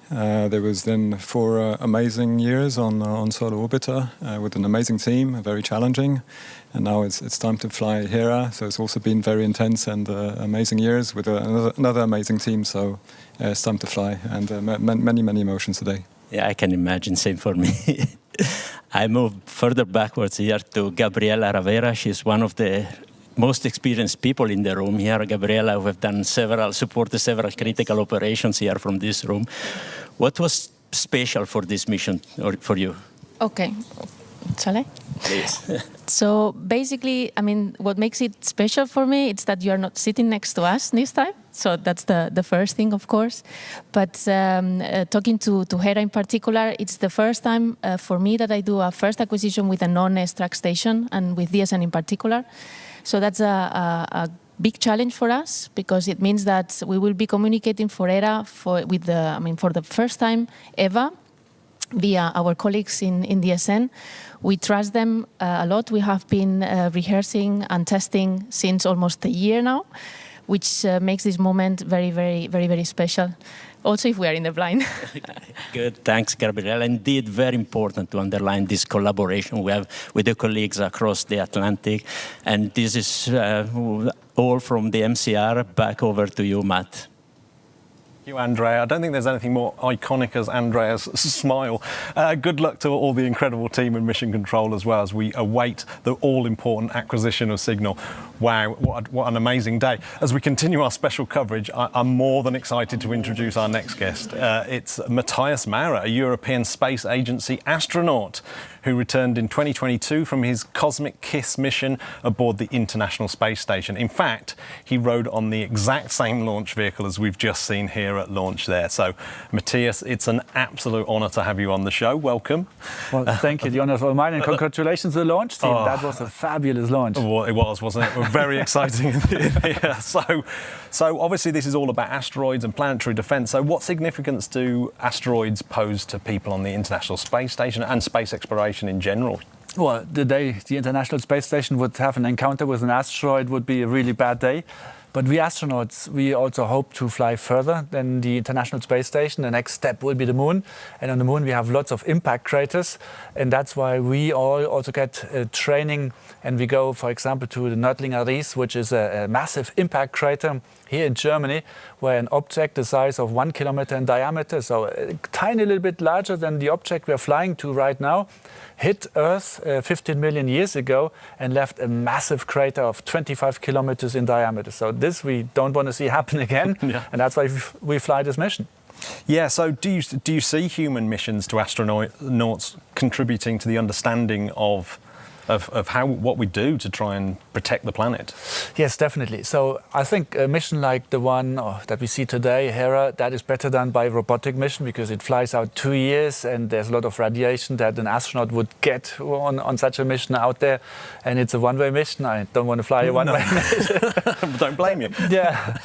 There was then 4 amazing years on Solar Orbiter with an amazing team, very challenging. And now it's time to fly Hera. So it's also been very intense and amazing years with another amazing team. So it's time to fly, and many emotions today. Yeah, I can imagine. Same for me. I moved further backwards here to Gabriela Ravera. She's one of the most experienced people in the room here. Gabriela, who have done supported several critical operations here from this room. What was special for this mission or for you? Okay. Shall I? Please. So basically, I mean, what makes it special for me is that you are not sitting next to us this time. So that's the first thing, of course. But talking to Hera in particular, it's the first time for me that I do a first acquisition with a non-extract station, and with DSN in particular. So that's a big challenge for us, because it means that we will be communicating for Hera for the first time ever via our colleagues in DSN. We trust them a lot. We have been rehearsing and testing since almost a year now, which makes this moment very special. Also, if we are in the blind. Good, thanks, Gabriela. Indeed, very important to underline this collaboration we have with the colleagues across the Atlantic. And this is all from the MCR. Back over to you, Matt. Thank you, Andrea. I don't think there's anything more iconic as Andrea's smile. Good luck to all the incredible team in Mission Control as well, as we await the all-important acquisition of signal. Wow, what an amazing day. As we continue our special coverage, I'm more than excited to introduce our next guest. It's Matthias Maurer, a European Space Agency astronaut who returned in 2022 from his Cosmic Kiss mission aboard the International Space Station. In fact, he rode on the exact same launch vehicle as we've just seen here at launch there. So, Matthias, it's an absolute honour to have you on the show. Welcome. Well, thank you. The honour is all mine, and congratulations to the launch team. That was a fabulous launch. Well, it was, wasn't it? Very exciting. So obviously this is all about asteroids and planetary defence. So what significance do asteroids pose to people on the International Space Station and space exploration in general? Well, the day the International Space Station would have an encounter with an asteroid would be a really bad day. But we astronauts, we also hope to fly further than the International Space Station. The next step will be the moon. And on the moon, we have lots of impact craters. And that's why we all also get training. And we go, for example, to the Nördlinger Ries, which is a massive impact crater here in Germany, where an object the size of 1 kilometer in diameter, so a tiny little bit larger than the object we're flying to right now, hit Earth 15 million years ago and left a massive crater of 25 kilometers in diameter. So this we don't want to see happen again, and that's why we fly this mission. Yeah, so do you see human missions to astronauts contributing to the understanding of what we do to try and protect the planet? Yes, definitely. So I think a mission like the one that we see today, Hera, that is better done by a robotic mission because it flies out 2 years and there's a lot of radiation that an astronaut would get on such a mission out there. And it's a one-way mission. I don't want to fly a one-way mission. Don't blame you. Yeah.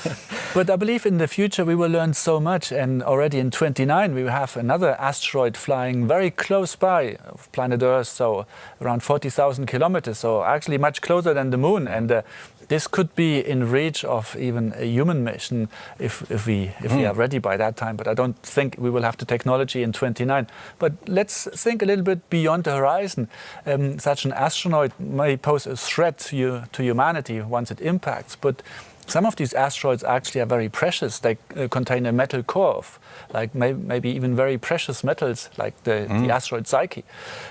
But I believe in the future we will learn so much, and already in 2029 we will have another asteroid flying very close by of planet Earth, so around 40,000 kilometers, so actually much closer than the moon. And this could be in reach of even a human mission if we are ready by that time. But I don't think we will have the technology in 2029. But let's think a little bit beyond the horizon. Such an asteroid may pose a threat to humanity once it impacts, but some of these asteroids actually are very precious. They contain a metal core of maybe even very precious metals, like the asteroid Psyche.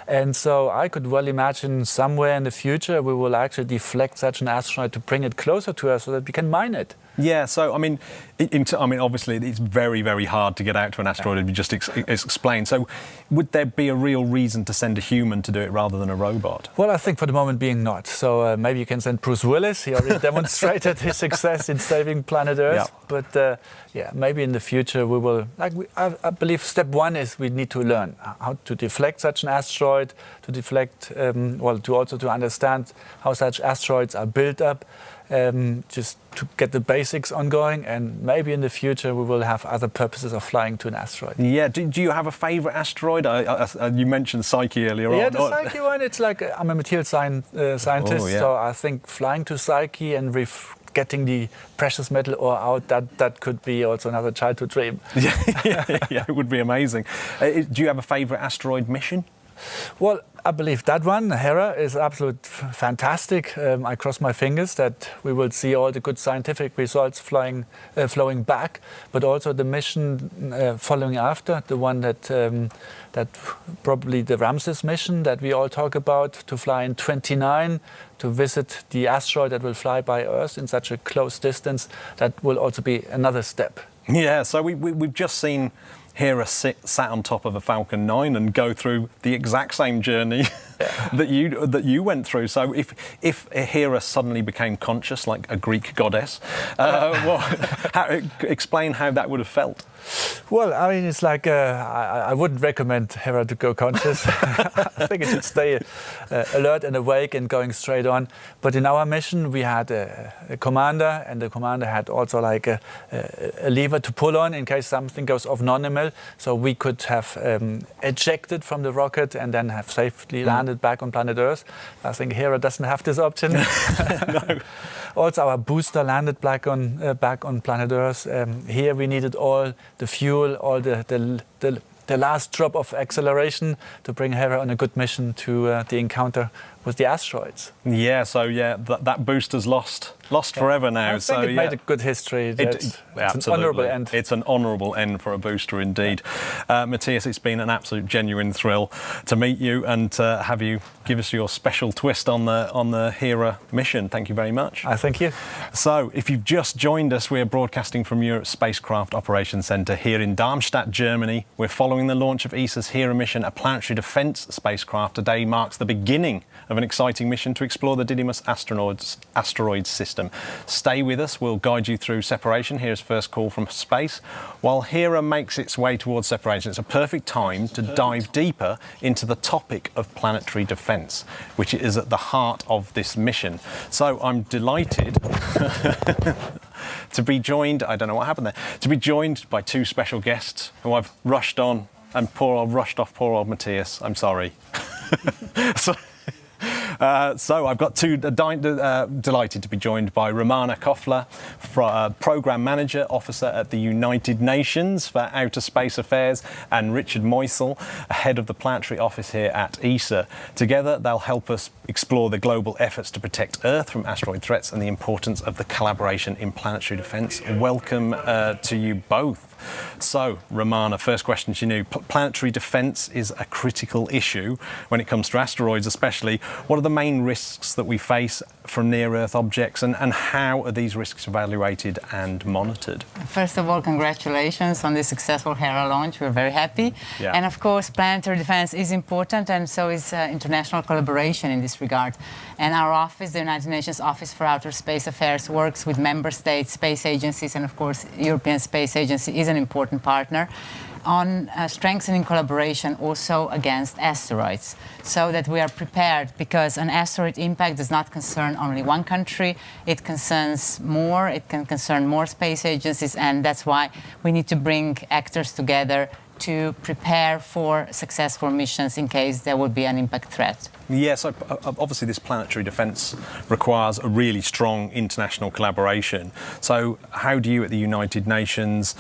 And so I could well imagine somewhere in the future we will actually deflect such an asteroid to bring it closer to us so that we can mine it. Yeah, so I mean, obviously it's very, very hard to get out to an asteroid, as we just explained. So would there be a real reason to send a human to do it rather than a robot? Well, I think for the moment being not. So maybe you can send Bruce Willis. He already demonstrated his success in saving planet Earth. Yeah. But maybe in the future we will, I believe step one is we need to learn how to deflect such an asteroid, to deflect, to understand how such asteroids are built up. Just to get the basics ongoing, and maybe in the future we will have other purposes of flying to an asteroid. Yeah, do you have a favourite asteroid? You mentioned Psyche earlier on. Yeah, the Psyche one, it's like, I'm a material scientist, so I think flying to Psyche and getting the precious metal ore out, that could be also another childhood dream. Yeah, it would be amazing. Do you have a favourite asteroid mission? Well, I believe that one, Hera, is absolutely fantastic. I cross my fingers that we will see all the good scientific results flowing back, but also the mission following after, the one that probably the Ramses mission that we all talk about, to fly in 2029, to visit the asteroid that will fly by Earth in such a close distance. That will also be another step. Yeah, so we've just seen Hera sat on top of a Falcon 9 and go through the exact same journey that you went through. So if Hera suddenly became conscious, like a Greek goddess, explain how that would have felt. Well, I mean, it's like I wouldn't recommend Hera to go conscious. I think it should stay alert and awake and going straight on. But in our mission, we had a commander, and the commander had also like a lever to pull on in case something goes off nominal. So we could have ejected from the rocket and then have safely landed back on planet Earth. I think Hera doesn't have this option. No. Also, our booster landed back on planet Earth. Here we needed all the fuel, all the last drop of acceleration to bring Hera on a good mission to the encounter with the asteroids. Yeah, so that booster's lost forever now. I think it made a good history. It's an honourable end. It's an honourable end for a booster indeed. Matthias, it's been an absolute genuine thrill to meet you and to have you give us your special twist on the Hera mission. Thank you very much. Thank you. So, if you've just joined us, we're broadcasting from Europe's Spacecraft Operations Centre here in Darmstadt, Germany. We're following the launch of ESA's Hera mission, a planetary defence spacecraft. Today marks the beginning of an exciting mission to explore the Didymos asteroid system. Stay with us, we'll guide you through separation. Here's first call from space. While Hera makes its way towards separation, it's a perfect time to dive deeper into the topic of planetary defence, which is at the heart of this mission. So I'm delighted to be joined, I don't know what happened there, to be joined by two special guests who I've rushed on and rushed off poor old Matthias. I'm sorry. So I've got delighted to be joined by Romana Kofler, Programme Manager Officer at the United Nations for Outer Space Affairs, and Richard Moisel, Head of the Planetary Office here at ESA. Together, they'll help us explore the global efforts to protect Earth from asteroid threats and the importance of the collaboration in planetary defence. Welcome to you both. So, Romana, first question to you. Planetary defence is a critical issue when it comes to asteroids especially. What are the main risks that we face from near-Earth objects, and how are these risks evaluated and monitored? First of all, congratulations on the successful Hera launch. We're very happy. Yeah. And of course, planetary defense is important, and so is international collaboration in this regard. And our office, the United Nations Office for Outer Space Affairs, works with member states, space agencies, and of course, European Space Agency is an important partner on strengthening collaboration also against asteroids, so that we are prepared, because an asteroid impact does not concern only one country, it concerns more, it can concern more space agencies, and that's why we need to bring actors together to prepare for successful missions in case there would be an impact threat. Yeah, so obviously this planetary defence requires a really strong international collaboration. So how do you at the United Nations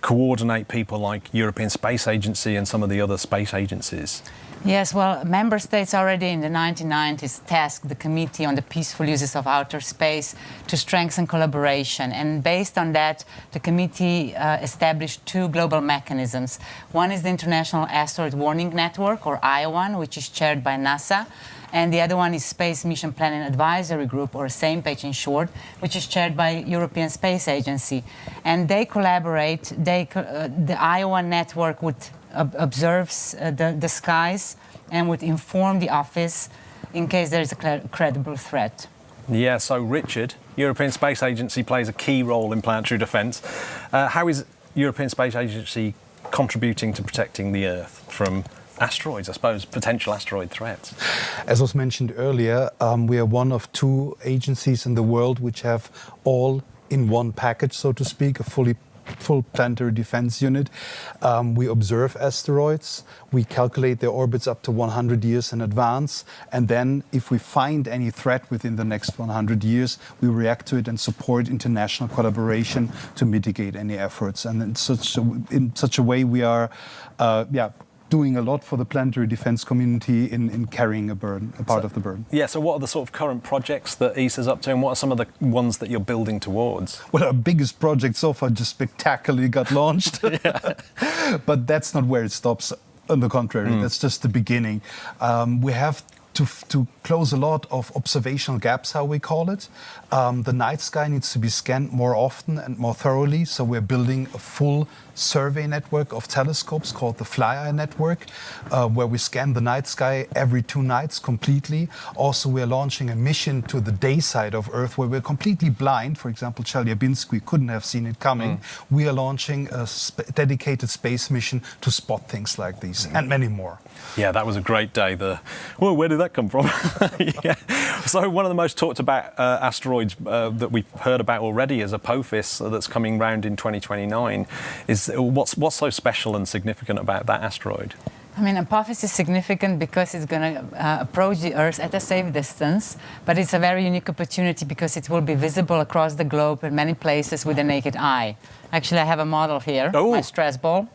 coordinate people like European Space Agency and some of the other space agencies? Yes, well, member states already in the 1990s tasked the Committee on the Peaceful Uses of Outer Space to strengthen collaboration. And based on that, the committee established two global mechanisms. One is the International Asteroid Warning Network, or IOWAN, which is chaired by NASA. And the other one is Space Mission Planning Advisory Group, or SAMEPAGE in short, which is chaired by European Space Agency. And they collaborate. The Iowa network would observes the skies and would inform the office in case there is a credible threat. Yeah, so Richard, European Space Agency plays a key role in planetary defence. How is European Space Agency contributing to protecting the Earth from asteroids, I suppose, potential asteroid threats? As was mentioned earlier, we are one of two agencies in the world which have all in one package, so to speak, a full planetary defense unit. We observe asteroids, we calculate their orbits up to 100 years in advance, and then if we find any threat within the next 100 years, we react to it and support international collaboration to mitigate any efforts. And in such a way we are doing a lot for the planetary defense community in carrying a part of the burden. Yeah, so what are the sort of current projects that ESA's up to, and what are some of the ones that you're building towards? Well, our biggest project so far just spectacularly got launched. But that's not where it stops. On the contrary, that's just the beginning. We have to close a lot of observational gaps, how we call it. The night sky needs to be scanned more often and more thoroughly, so we're building a full survey network of telescopes called the FlyEye network, where we scan the night sky every 2 nights completely. Also, we're launching a mission to the day side of Earth where we're completely blind. For example, Chelyabinsk, we couldn't have seen it coming. We are launching a dedicated space mission to spot things like these and many more. Yeah, that was a great day. Well, where did that come from? Yeah. So one of the most talked about asteroids that we've heard about already is Apophis that's coming round in 2029. What's so special and significant about that asteroid? I mean, Apophis is significant because it's going to approach the Earth at a safe distance, but it's a very unique opportunity because it will be visible across the globe in many places with the naked eye. Actually, I have a model here, my stress ball.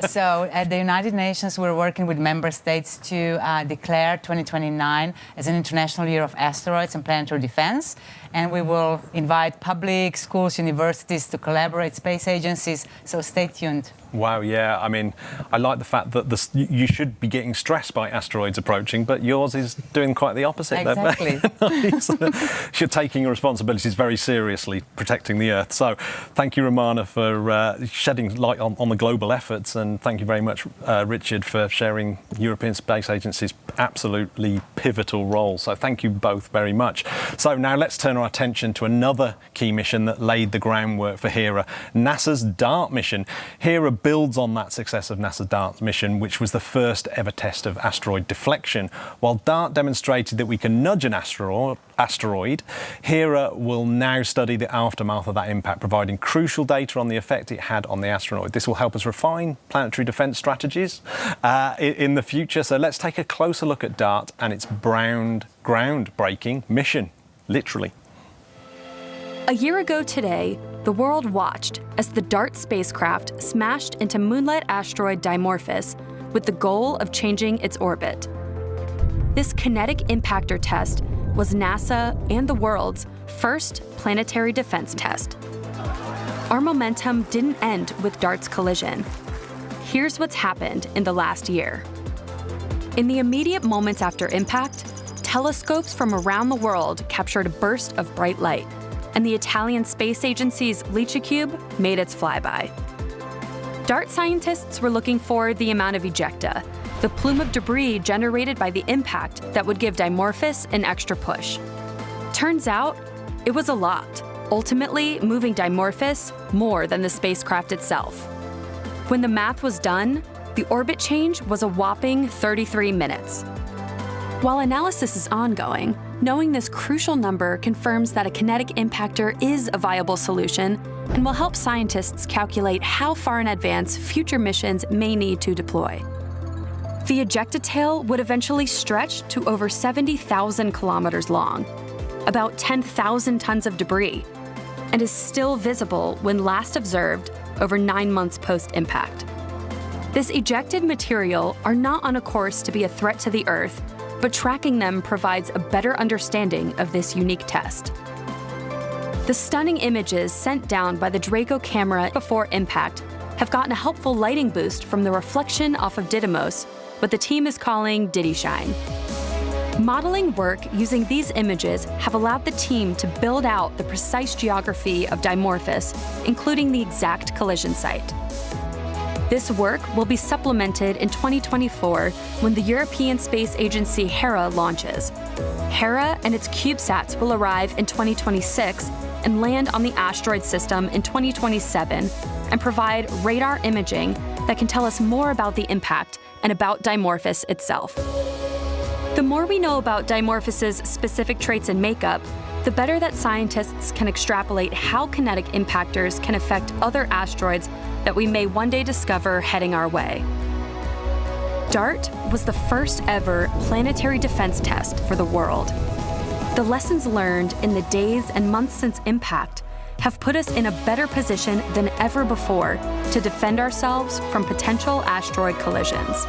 So at the United Nations, we're working with member states to declare 2029 as an International Year of Asteroids and Planetary Defense. And we will invite public, schools, universities to collaborate, space agencies, so stay tuned. Wow, yeah. I mean, I like the fact that you should be getting stressed by asteroids approaching, but yours is doing quite the opposite. Exactly. You're taking your responsibilities very seriously, protecting the Earth. So thank you, Romana, for shedding light on the global efforts, and thank you very much, Richard, for sharing European Space Agency's absolutely pivotal role. So thank you both very much. So now let's turn our attention to another key mission that laid the groundwork for Hera, NASA's DART mission. Hera builds on that success of NASA's DART mission, which was the first ever test of asteroid deflection. While DART demonstrated that we can nudge an asteroid, Hera will now study the aftermath of that impact, providing crucial data on the effect it had on the asteroid. This will help us refine planetary defense strategies in the future. So let's take a closer look at DART and its groundbreaking mission, literally. A year ago today, the world watched as the DART spacecraft smashed into Moonlight asteroid Dimorphos with the goal of changing its orbit. This kinetic impactor test was NASA and the world's first planetary defense test. Our momentum didn't end with DART's collision. Here's what's happened in the last year. In the immediate moments after impact, telescopes from around the world captured a burst of bright light, and the Italian Space Agency's LICIA made its flyby. DART scientists were looking for the amount of ejecta, the plume of debris generated by the impact that would give Dimorphos an extra push. Turns out, it was a lot, ultimately moving Dimorphos more than the spacecraft itself. When the math was done, the orbit change was a whopping 33 minutes. While analysis is ongoing, knowing this crucial number confirms that a kinetic impactor is a viable solution and will help scientists calculate how far in advance future missions may need to deploy. The ejecta tail would eventually stretch to over 70,000 kilometers long, about 10,000 tons of debris, and is still visible when last observed over 9 months post-impact. This ejected material are not on a course to be a threat to the Earth, but tracking them provides a better understanding of this unique test. The stunning images sent down by the Draco camera before impact have gotten a helpful lighting boost from the reflection off of Didymos, what the team is calling Diddy Shine. Modeling work using these images have allowed the team to build out the precise geography of Dimorphos, including the exact collision site. This work will be supplemented in 2024 when the European Space Agency Hera launches. Hera and its CubeSats will arrive in 2026 and land on the asteroid system in 2027 and provide radar imaging that can tell us more about the impact and about Dimorphos itself. The more we know about Dimorphos's specific traits and makeup, the better that scientists can extrapolate how kinetic impactors can affect other asteroids that we may one day discover heading our way. DART was the first ever planetary defense test for the world. The lessons learned in the days and months since impact have put us in a better position than ever before to defend ourselves from potential asteroid collisions.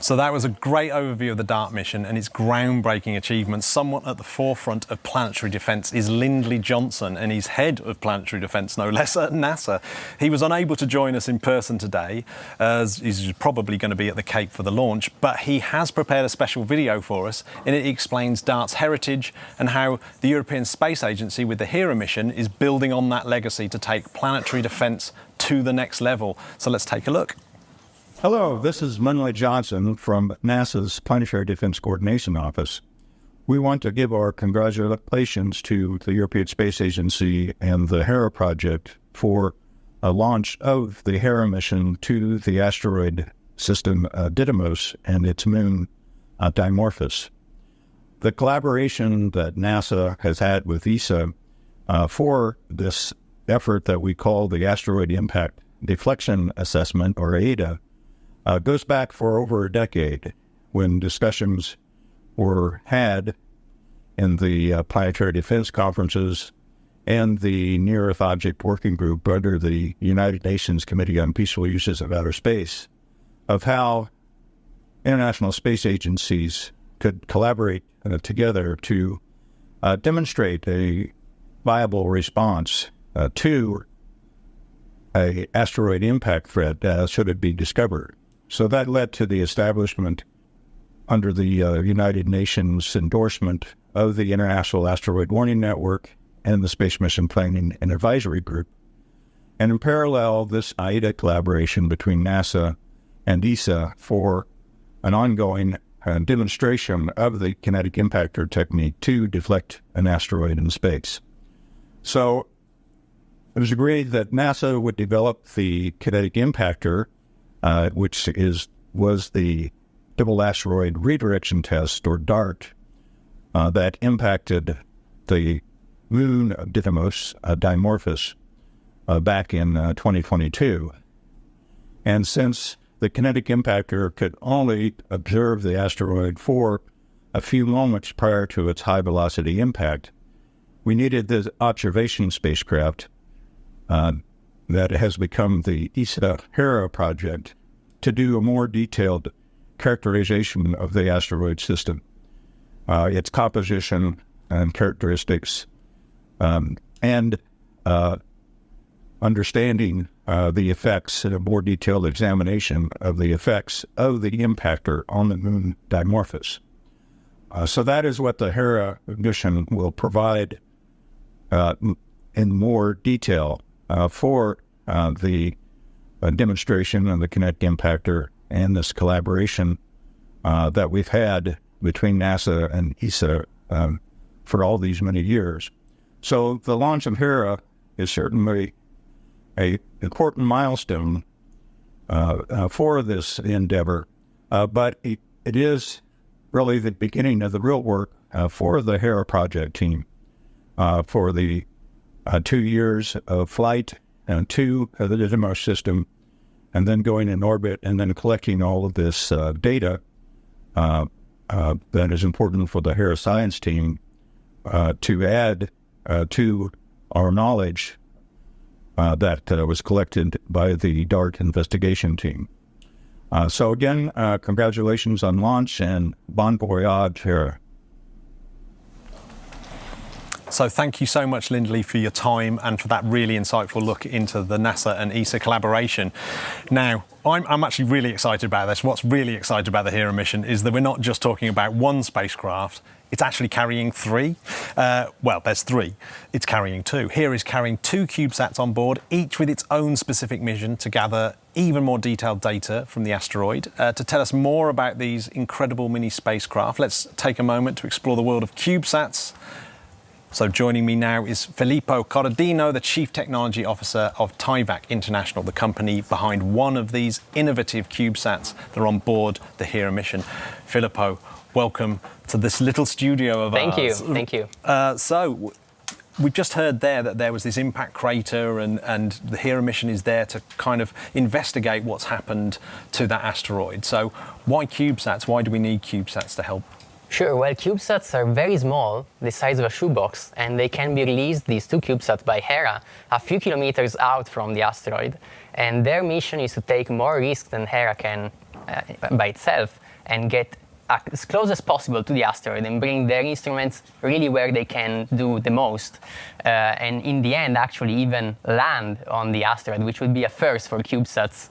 So that was a great overview of the DART mission and its groundbreaking achievements. Someone at the forefront of planetary defence is Lindley Johnson, and he's head of planetary defence, no less, at NASA. He was unable to join us in person today, as he's probably going to be at the Cape for the launch, but he has prepared a special video for us, and it explains DART's heritage and how the European Space Agency, with the Hera mission, is building on that legacy to take planetary defence to the next level. So let's take a look. Hello, this is Lindley Johnson from NASA's Planetary Defense Coordination Office. We want to give our congratulations to the European Space Agency and the Hera project for a launch of the Hera mission to the asteroid system Didymos and its moon Dimorphos. The collaboration that NASA has had with ESA for this effort that we call the Asteroid Impact Deflection Assessment, or AIDA, goes back for over a decade, when discussions were had in the planetary defense conferences and the Near-Earth Object Working Group under the United Nations Committee on Peaceful Uses of Outer Space, of how international space agencies could collaborate together to demonstrate a viable response to an asteroid impact threat should it be discovered. So that led to the establishment, under the United Nations endorsement, of the International Asteroid Warning Network and the Space Mission Planning and Advisory Group. And in parallel, this AIDA collaboration between NASA and ESA for an ongoing demonstration of the kinetic impactor technique to deflect an asteroid in space. So it was agreed that NASA would develop the kinetic impactor, which was the Double Asteroid Redirection Test, or DART, that impacted the moon of Didymos, Dimorphos, back in 2022. And since the kinetic impactor could only observe the asteroid for a few moments prior to its high-velocity impact, we needed the observation spacecraft that has become the ESA Hera project to do a more detailed characterization of the asteroid system, its composition and characteristics, and understanding the effects, a more detailed examination of the effects of the impactor on the moon Dimorphos. So that is what the Hera mission will provide in more detail for the demonstration of the kinetic impactor and this collaboration that we've had between NASA and ESA for all these many years. So the launch of Hera is certainly an important milestone for this endeavor, but it is really the beginning of the real work for the Hera project team for the 2 years of flight to the Didymos system, and then going in orbit and then collecting all of this data that is important for the Hera science team to add to our knowledge that was collected by the DART investigation team. So again, congratulations on launch and bon voyage, Hera. So thank you so much, Lindley, for your time and for that really insightful look into the NASA and ESA collaboration. Now, I'm actually really excited about this. What's really exciting about the Hera mission is that we're not just talking about one spacecraft, it's actually carrying three. Well, there's three. It's carrying two. Hera is carrying 2 CubeSats on board, each with its own specific mission to gather even more detailed data from the asteroid. To tell us more about these incredible mini spacecraft, let's take a moment to explore the world of CubeSats. So joining me now is Filippo Corradino, the Chief Technology Officer of Tyvak International, the company behind one of these innovative CubeSats that are on board the Hera mission. Filippo, welcome to this little studio of ours. Thank you. So we've just heard there that there was this impact crater and the Hera mission is there to kind of investigate what's happened to that asteroid. So why CubeSats? Why do we need CubeSats to help? Sure, well, CubeSats are very small, the size of a shoebox, and they can be released, these 2 CubeSats, by Hera, a few kilometers out from the asteroid. And their mission is to take more risk than Hera can by itself and get as close as possible to the asteroid and bring their instruments really where they can do the most. And in the end, actually even land on the asteroid, which would be a first for CubeSats.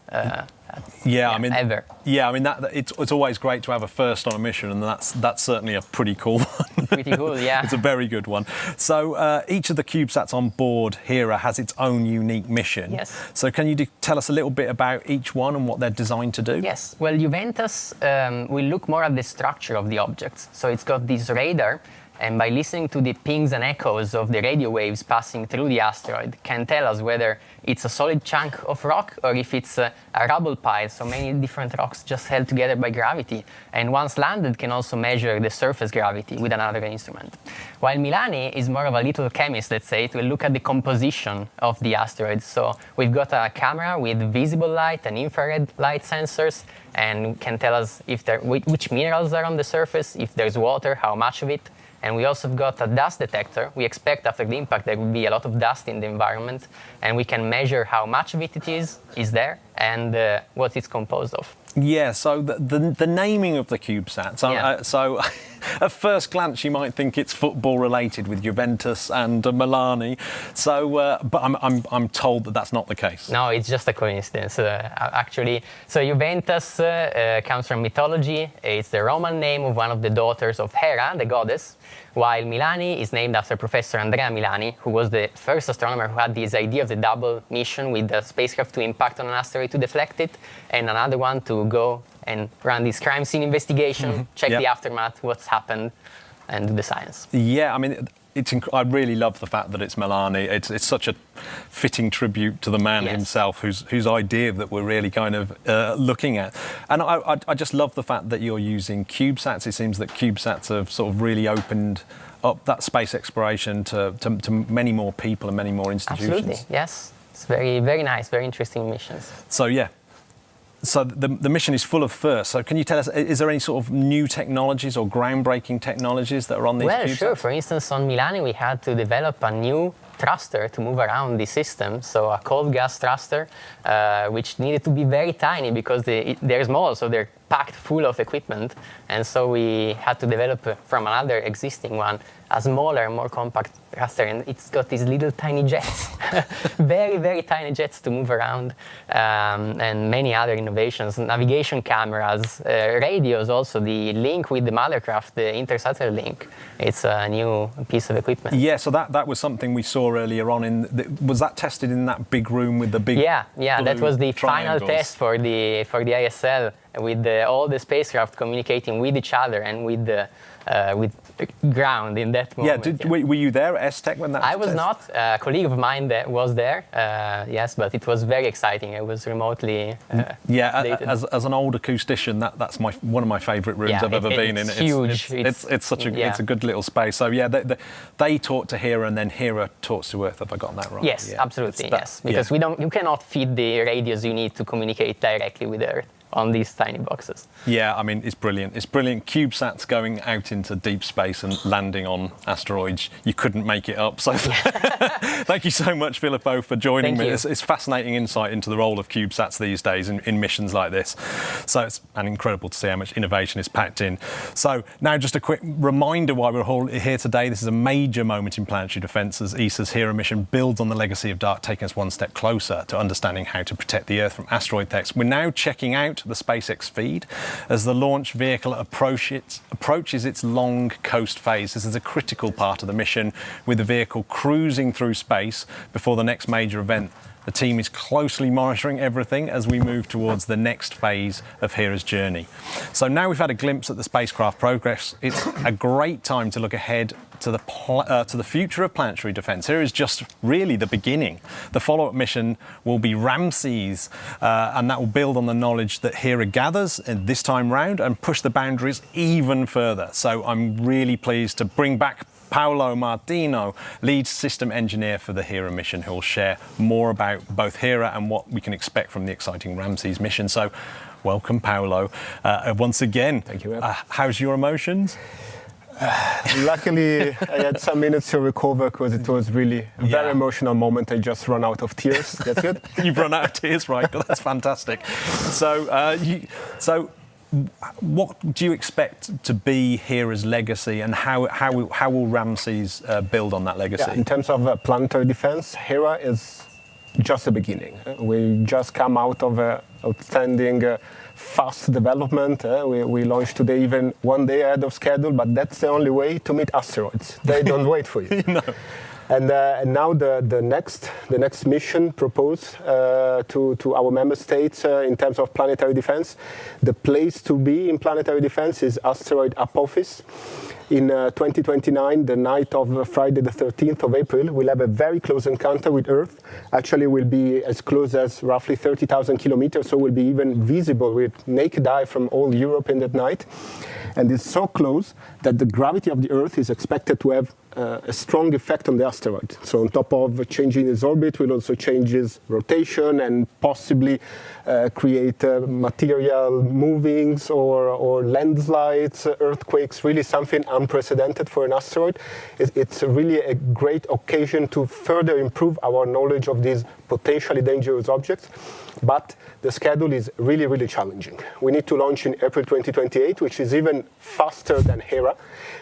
Ever. Yeah, I mean it's always great to have a first on a mission, and that's certainly a pretty cool one. Pretty cool, yeah. It's a very good one. So each of the CubeSats on board Hera has its own unique mission. Yes. So can you tell us a little bit about each one and what they're designed to do? Yes. Well, Juventus will look more at the structure of the objects. So it's got this radar, and by listening to the pings and echoes of the radio waves passing through the asteroid, can tell us whether it's a solid chunk of rock or if it's a rubble pile, so many different rocks just held together by gravity. And once landed, can also measure the surface gravity with another instrument. While Milani is more of a little chemist, let's say, it will look at the composition of the asteroid. So we've got a camera with visible light and infrared light sensors, and can tell us if which minerals are on the surface, if there's water, how much of it. And we also have got a dust detector. We expect after the impact there will be a lot of dust in the environment, and we can measure how much of it is there and what it's composed of. Yeah, so the naming of the CubeSats. So at first glance you might think it's football related with Juventus and Milani. So, but I'm told that that's not the case. No, it's just a coincidence, actually. So Juventus comes from mythology. It's the Roman name of one of the daughters of Hera, the goddess, while Milani is named after Professor Andrea Milani, who was the first astronomer who had this idea of the double mission with the spacecraft to impact on an asteroid to deflect it, and another one to go and run this crime scene investigation, check the aftermath, what's happened, and do the science. Yeah, I mean, I really love the fact that it's Milani. It's such a fitting tribute to the man himself, whose idea that we're really kind of looking at. And I just love the fact that you're using CubeSats. It seems that CubeSats have sort of really opened up that space exploration to many more people and many more institutions. Absolutely, yes. It's very, very nice, very interesting missions. So, yeah. So the mission is full of firsts. So can you tell us, is there any sort of new technologies or groundbreaking technologies that are on these CubeSats? Well, sure. For instance, on Milani, we had to develop a new thruster to move around the system, so a cold gas thruster, which needed to be very tiny because they're small, so they're packed full of equipment, and so we had to develop from another existing one a smaller, more compact raster, and it's got these little tiny jets, very, very tiny jets to move around, and many other innovations, navigation cameras, radios also, the link with the mothercraft, the intersatellite link. It's a new piece of equipment. Yeah, so that was something we saw earlier on. Was that tested in that big room with the big Yeah, that was the triangles? final test for the ISL, with all the spacecraft communicating with each other and with the ground in that moment. Yeah, were you there at STech when that I was not. A colleague of mine that was there, yes, but it was very exciting. I was remotely dated. As an old acoustician, that's one of my favourite rooms I've ever been in. It's huge. It's such a good little space. So yeah, they talk to Hera, and then Hera talks to Earth. Have I gotten that right? Yes, absolutely. Yes, because you cannot feed the radios you need to communicate directly with Earth on these tiny boxes. Yeah, I mean, it's brilliant. It's brilliant. CubeSats going out into deep space and landing on asteroids. You couldn't make it up. So thank you so much, Filippo, for joining me. It's fascinating insight into the role of CubeSats these days in missions like this. So it's incredible to see how much innovation is packed in. So now just a quick reminder why we're all here today. This is a major moment in planetary defence as ESA's Hera mission builds on the legacy of DART, taking us one step closer to understanding how to protect the Earth from asteroid thefts. We're now checking out the SpaceX feed as the launch vehicle approaches its long coast phase. This is a critical part of the mission, with the vehicle cruising through space before the next major event. The team is closely monitoring everything as we move towards the next phase of Hera's journey. So now we've had a glimpse at the spacecraft progress, it's a great time to look ahead to the future of planetary defence. Here is just really the beginning. The follow-up mission will be Ramses, and that will build on the knowledge that Hera gathers this time round and push the boundaries even further. So I'm really pleased to bring back Paolo Martino, lead system engineer for the Hera mission, who will share more about both Hera and what we can expect from the exciting Ramses mission. So welcome, Paolo, once again. Thank you. How's your emotions? Luckily, I had some minutes to recover because it was really a very emotional moment. I just ran out of tears. That's good. You've run out of tears, right? That's fantastic. So, what do you expect to be Hera's legacy, and how will Ramses build on that legacy? Yeah, in terms of planetary defense, Hera is just the beginning. We just come out of an outstanding fast development. We launched today even one day ahead of schedule, but that's the only way to meet asteroids. They don't wait for you. No. And now the next mission proposed to our member states in terms of planetary defense, the place to be in planetary defense is asteroid Apophis. In 2029, the night of Friday the 13th of April, we'll have a very close encounter with Earth. Actually, we'll be as close as roughly 30,000 kilometers, so we'll be even visible with naked eye from all Europe in that night. And it's so close that the gravity of the Earth is expected to have a strong effect on the asteroid. So on top of changing its orbit, will also change its rotation and possibly create material movings or landslides, earthquakes, really something unprecedented for an asteroid. It's really a great occasion to further improve our knowledge of these potentially dangerous objects. But the schedule is really, really challenging. We need to launch in April 2028, which is even faster than Hera.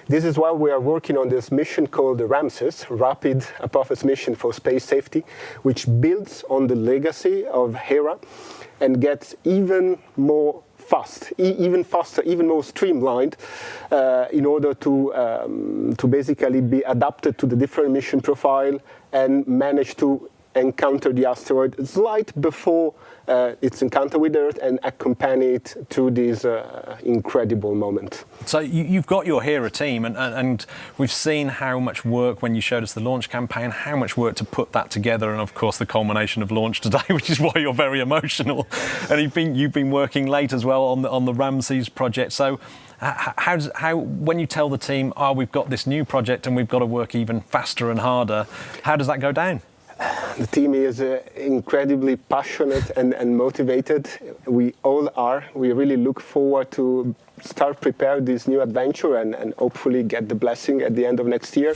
This is why we are working on this mission called the Ramses, Rapid Apophis Mission for Space Safety, which builds on the legacy of Hera and gets even more fast, even faster, even more streamlined in order to basically be adapted to the different mission profile and manage to encounter the asteroid slight before its encounter with Earth and accompany it to this incredible moment. So you've got your Hera team, and we've seen how much work, when you showed us the launch campaign, how much work to put that together, and of course the culmination of launch today, which is why you're very emotional. And you've been working late as well on the Ramses project. So how when you tell the team, we've got this new project and we've got to work even faster and harder, how does that go down? The team is incredibly passionate and motivated. We all are. We really look forward to start prepare this new adventure and hopefully get the blessing at the end of next year.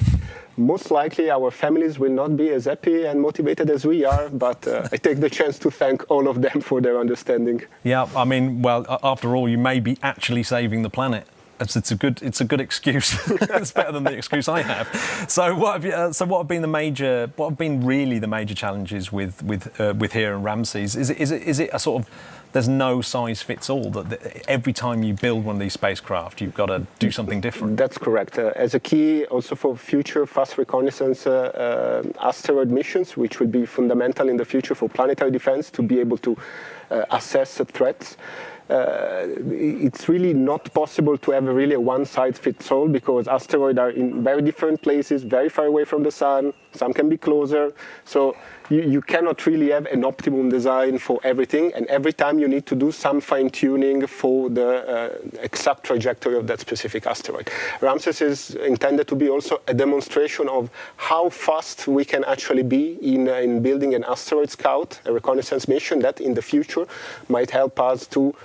Most likely our families will not be as happy and motivated as we are, but I take the chance to thank all of them for their understanding. Yeah, I mean, well, after all, you may be actually saving the planet. It's a good excuse. It's better than the excuse I have. So what have been really the major challenges with Hera and Ramses? Is it a sort of, there's no size fits all, that every time you build one of these spacecraft you've got to do something different? That's correct. As a key also for future fast reconnaissance asteroid missions, which will be fundamental in the future for planetary defense to be able to assess threats. It's really not possible to have a one-size-fits-all, because asteroids are in very different places, very far away from the sun. Some can be closer. So you cannot really have an optimum design for everything. And every time you need to do some fine-tuning for the exact trajectory of that specific asteroid. Ramses is intended to be also a demonstration of how fast we can actually be in building an asteroid scout, a reconnaissance mission that in the future might help us to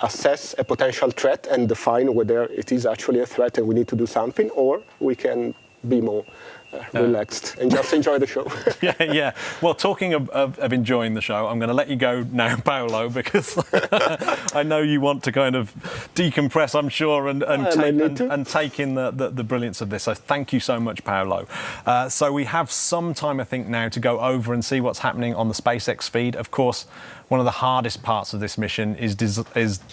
assess a potential threat and define whether it is actually a threat and we need to do something, or we can be more relaxed and just enjoy the show. Yeah. Well, talking of enjoying the show, I'm going to let you go now, Paolo, because I know you want to kind of decompress, I'm sure, and take in the brilliance of this. So thank you so much, Paolo. So we have some time, I think, now to go over and see what's happening on the SpaceX feed. Of course, one of the hardest parts of this mission is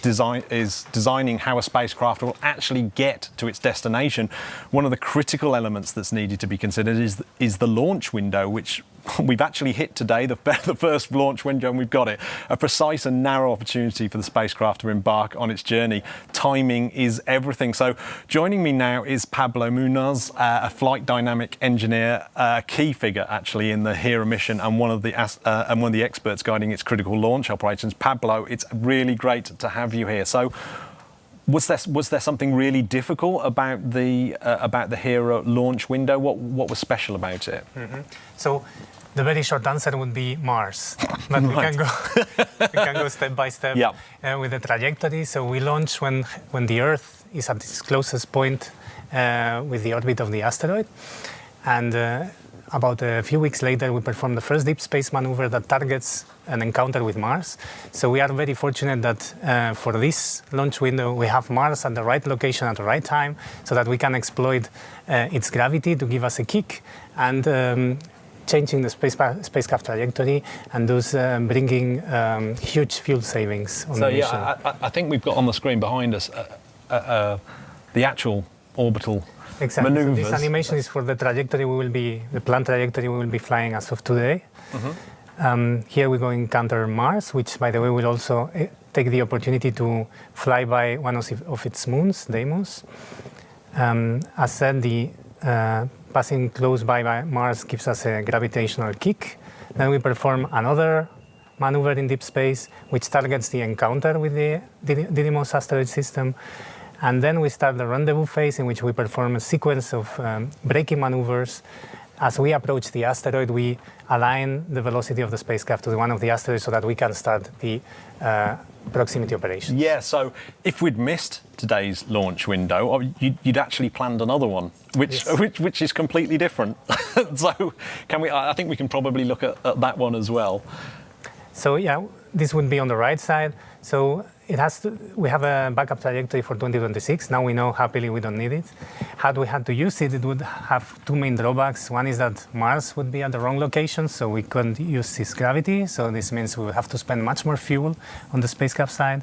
designing how a spacecraft will actually get to its destination. One of the critical elements that's needed to be considered is the launch window, which we've actually hit today, the first launch window, and we've got it. A precise and narrow opportunity for the spacecraft to embark on its journey. Timing is everything. So joining me now is Pablo Munoz, a flight dynamic engineer, a key figure actually in the Hera mission, and one of the experts guiding its critical launch operations. Pablo, it's really great to have you here. So was there something really difficult about the Hera launch window? What was special about it? Mm-hmm. So the very short answer would be Mars, but we can go step by step with the trajectory. So we launch when the Earth is at its closest point with the orbit of the asteroid, and about a few weeks later we perform the first deep space maneuver that targets an encounter with Mars. So we are very fortunate that for this launch window we have Mars at the right location at the right time, so that we can exploit its gravity to give us a kick and changing the spacecraft trajectory, and thus bringing huge fuel savings on the mission. So I think we've got on the screen behind us the actual orbital maneuvers. So this animation is for the trajectory the planned trajectory we will be flying as of today. Mm-hmm. Here we're going to encounter Mars, which, by the way, will also take the opportunity to fly by one of its moons, Deimos. As said, the passing close by Mars gives us a gravitational kick. Then we perform another maneuver in deep space, which targets the encounter with the Didymos asteroid system. And then we start the rendezvous phase, in which we perform a sequence of braking maneuvers. As we approach the asteroid, we align the velocity of the spacecraft to one of the asteroids so that we can start the proximity operations. Yeah, so if we'd missed today's launch window, you'd actually planned another one, which is completely different. So I think we can probably look at that one as well. So yeah, this would be on the right side. So we have a backup trajectory for 2026. Now we know happily we don't need it. Had we had to use it, it would have two main drawbacks. One is that Mars would be at the wrong location, so we couldn't use its gravity. So this means we would have to spend much more fuel on the spacecraft side.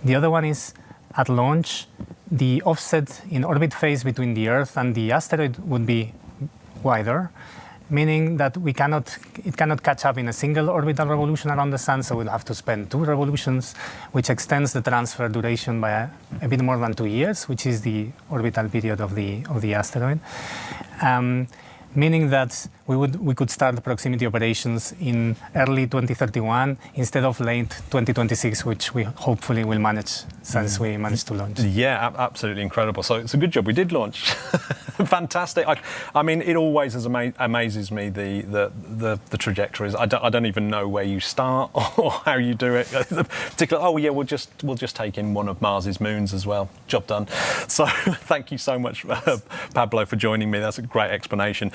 The other one is, at launch, the offset in orbit phase between the Earth and the asteroid would be wider, meaning that it cannot catch up in a single orbital revolution around the Sun, so we'll have to spend 2 revolutions, which extends the transfer duration by a bit more than 2 years, which is the orbital period of the asteroid. Meaning that we could start the proximity operations in early 2031 instead of late 2026, which we hopefully will manage since we managed to launch. Yeah, absolutely incredible. So it's a good job we did launch. Fantastic. I mean, it always amazes me the trajectories. I don't even know where you start or how you do it. Particularly, oh yeah, we'll just take in one of Mars's moons as well. Job done. So thank you so much, Pablo, for joining me. That's a great explanation.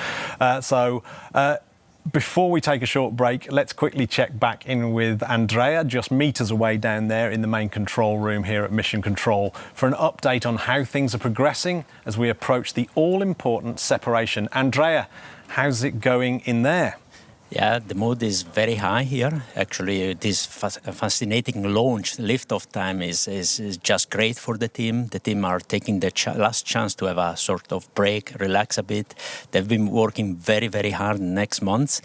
Before we take a short break, let's quickly check back in with Andrea, just meters away down there in the main control room here at Mission Control, for an update on how things are progressing as we approach the all-important separation. Andrea, how's it going in there? Yeah, the mood is very high here. Actually, this fascinating launch, liftoff time is just great for the team. The team are taking the last chance to have a sort of break, relax a bit. They've been working very, very hard next month.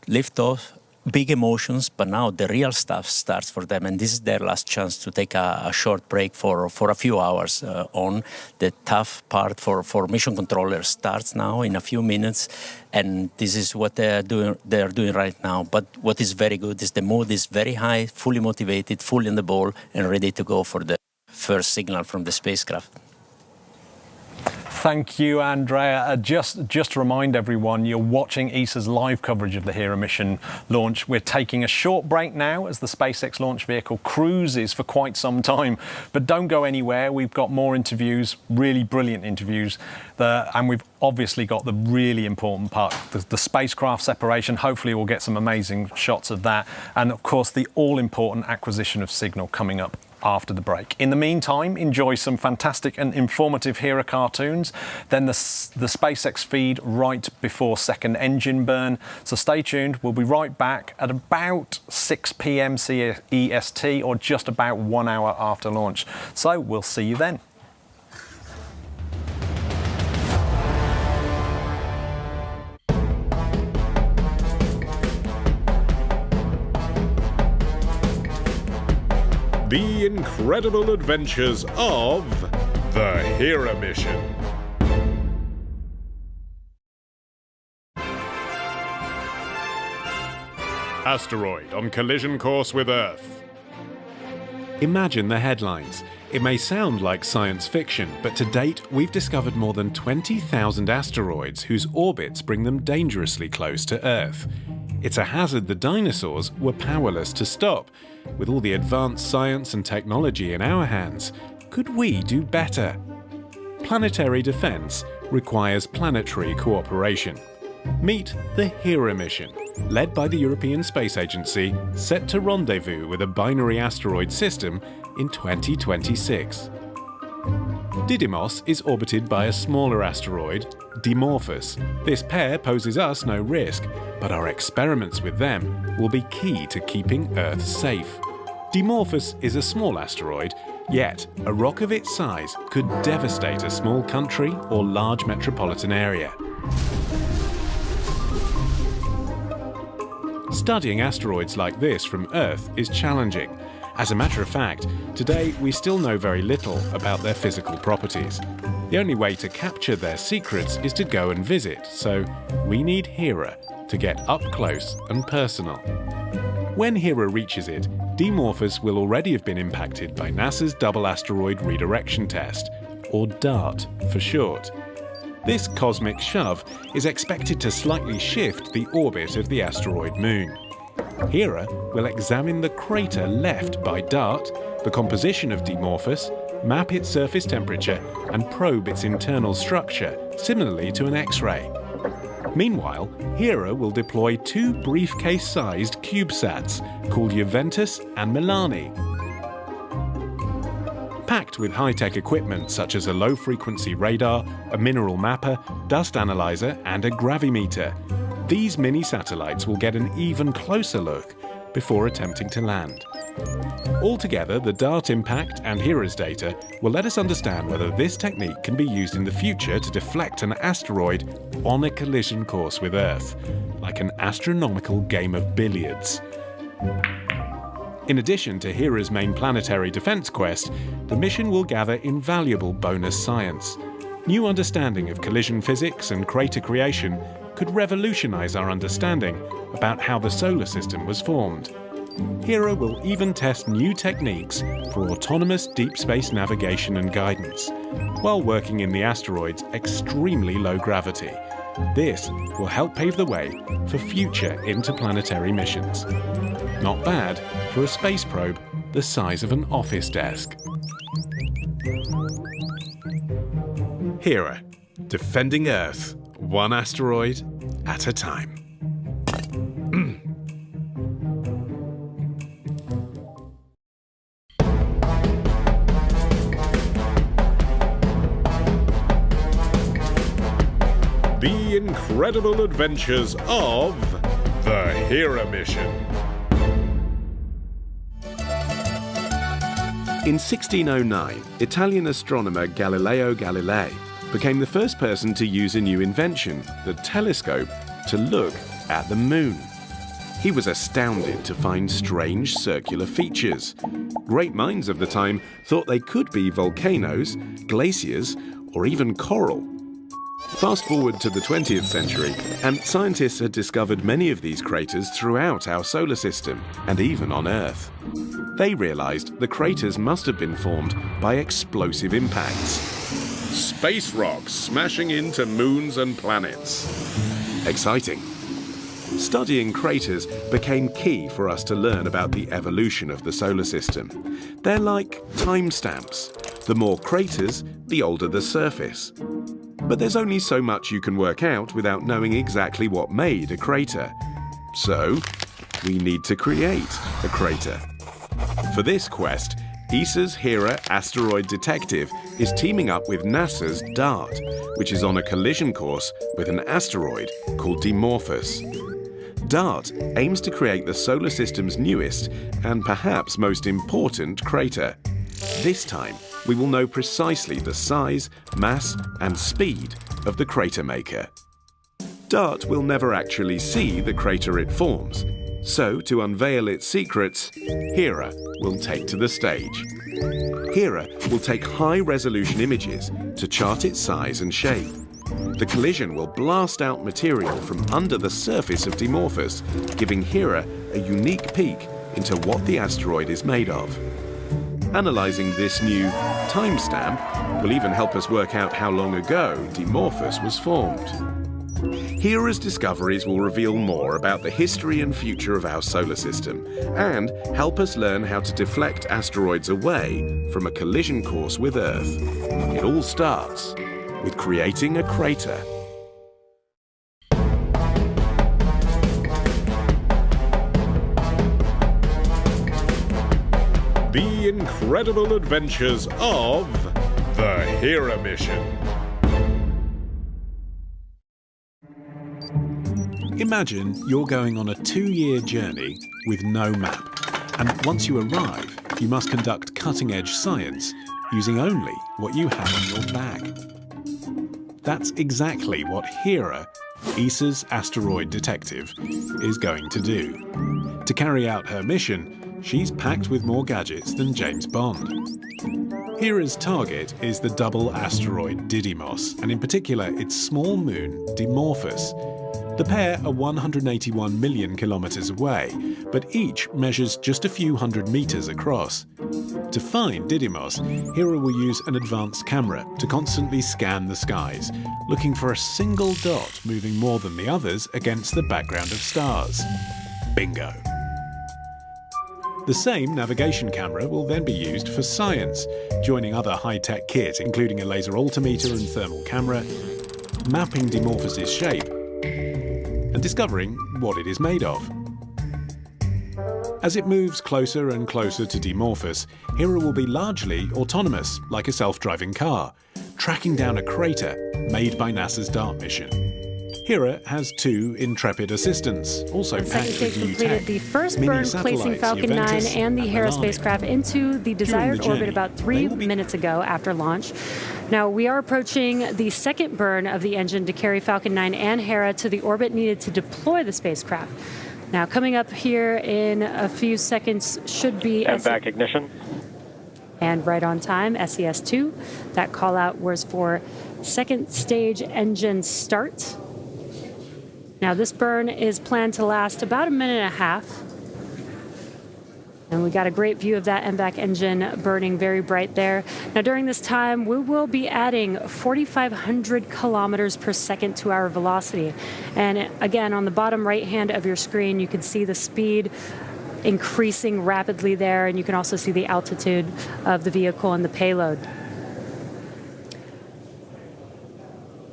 Liftoff, big emotions, but now the real stuff starts for them, and this is their last chance to take a short break for a few hours on. The tough part for mission controllers starts now in a few minutes, and this is what they're doing right now. But what is very good is the mood is very high, fully motivated, fully on the ball, and ready to go for the first signal from the spacecraft. Thank you, Andrea. Just to remind everyone, you're watching ESA's live coverage of the Hera mission launch. We're taking a short break now as the SpaceX launch vehicle cruises for quite some time. But don't go anywhere. We've got more interviews, really brilliant interviews. And we've obviously got the really important part, the spacecraft separation. Hopefully we'll get some amazing shots of that. And of course, the all-important acquisition of signal coming up after the break. In the meantime, enjoy some fantastic and informative Hera cartoons, then the SpaceX feed right before second engine burn. So stay tuned. We'll be right back at about 6 p.m. CEST, or just about 1 hour after launch. So we'll see you then. The incredible adventures of the Hera mission. Asteroid on collision course with Earth. Imagine the headlines. It may sound like science fiction, but to date we've discovered more than 20,000 asteroids whose orbits bring them dangerously close to Earth. It's a hazard the dinosaurs were powerless to stop. With all the advanced science and technology in our hands, could we do better? Planetary defense requires planetary cooperation. Meet the Hera mission, led by the European Space Agency, set to rendezvous with a binary asteroid system in 2026. Didymos is orbited by a smaller asteroid, Dimorphos. This pair poses us no risk, but our experiments with them will be key to keeping Earth safe. Dimorphos is a small asteroid, yet a rock of its size could devastate a small country or large metropolitan area. Studying asteroids like this from Earth is challenging. As a matter of fact, today we still know very little about their physical properties. The only way to capture their secrets is to go and visit, so we need Hera to get up close and personal. When Hera reaches it, Dimorphos will already have been impacted by NASA's Double Asteroid Redirection Test, or DART for short. This cosmic shove is expected to slightly shift the orbit of the asteroid moon. Hera will examine the crater left by DART, the composition of Dimorphos, map its surface temperature, and probe its internal structure, similarly to an X-ray. Meanwhile, Hera will deploy two briefcase-sized CubeSats called Juventus and Milani. Packed with high-tech equipment such as a low-frequency radar, a mineral mapper, dust analyzer, and a gravimeter, these mini-satellites will get an even closer look before attempting to land. Altogether, the DART impact and Hera's data will let us understand whether this technique can be used in the future to deflect an asteroid on a collision course with Earth, like an astronomical game of billiards. In addition to Hera's main planetary defense quest, the mission will gather invaluable bonus science. New understanding of collision physics and crater creation could revolutionize our understanding about how the solar system was formed. Hera will even test new techniques for autonomous deep space navigation and guidance, while working in the asteroid's extremely low gravity. This will help pave the way for future interplanetary missions. Not bad for a space probe the size of an office desk. Hera, defending Earth, one asteroid at a time. The incredible adventures of the Hera mission. In 1609, Italian astronomer Galileo Galilei became the first person to use a new invention, the telescope, to look at the moon. He was astounded to find strange circular features. Great minds of the time thought they could be volcanoes, glaciers, or even coral. Fast forward to the 20th century, and scientists had discovered many of these craters throughout our solar system, and even on Earth. They realized the craters must have been formed by explosive impacts. Space rocks smashing into moons and planets. Exciting. Studying craters became key for us to learn about the evolution of the solar system. They're like timestamps. The more craters, the older the surface. But there's only so much you can work out without knowing exactly what made a crater. So, we need to create a crater. For this quest, ESA's Hera asteroid detective is teaming up with NASA's DART, which is on a collision course with an asteroid called Dimorphos. DART aims to create the solar system's newest and perhaps most important crater. This time, we will know precisely the size, mass, and speed of the crater maker. DART will never actually see the crater it forms, so to unveil its secrets, Hera will take to the stage. Hera will take high-resolution images to chart its size and shape. The collision will blast out material from under the surface of Dimorphos, giving Hera a unique peek into what the asteroid is made of. Analysing this new timestamp will even help us work out how long ago Dimorphos was formed. Hera's discoveries will reveal more about the history and future of our solar system and help us learn how to deflect asteroids away from a collision course with Earth. It all starts with creating a crater. The incredible adventures of the Hera mission. Imagine you're going on a 2-year journey with no map, and once you arrive, you must conduct cutting-edge science using only what you have in your bag. That's exactly what Hera, ESA's asteroid detective, is going to do. To carry out her mission, she's packed with more gadgets than James Bond. Hera's target is the double asteroid Didymos, and in particular its small moon Dimorphos. The pair are 181 million kilometers away, but each measures just a few hundred meters across. To find Didymos, Hera will use an advanced camera to constantly scan the skies, looking for a single dot moving more than the others against the background of stars. Bingo! The same navigation camera will then be used for science, joining other high-tech kit, including a laser altimeter and thermal camera, mapping Dimorphos' shape, and discovering what it is made of. As it moves closer and closer to Dimorphos, Hera will be largely autonomous, like a self-driving car, tracking down a crater made by NASA's DART mission. Hera has 2 intrepid assistants, also packed with new tech. The first burn placing Falcon 9 and the Hera spacecraft into the desired orbit about 3 minutes ago after launch. Now, we are approaching the second burn of the engine to carry Falcon 9 and Hera to the orbit needed to deploy the spacecraft. Now, coming up here in a few seconds should be... And back ignition. And right on time, SES-2. That call out was for second stage engine start. Now, this burn is planned to last about a minute and a half. And we got a great view of that MVAC engine burning very bright there. Now, during this time, we will be adding 4,500 kilometers per second to our velocity. And again, on the bottom right hand of your screen, you can see the speed increasing rapidly there, and you can also see the altitude of the vehicle and the payload.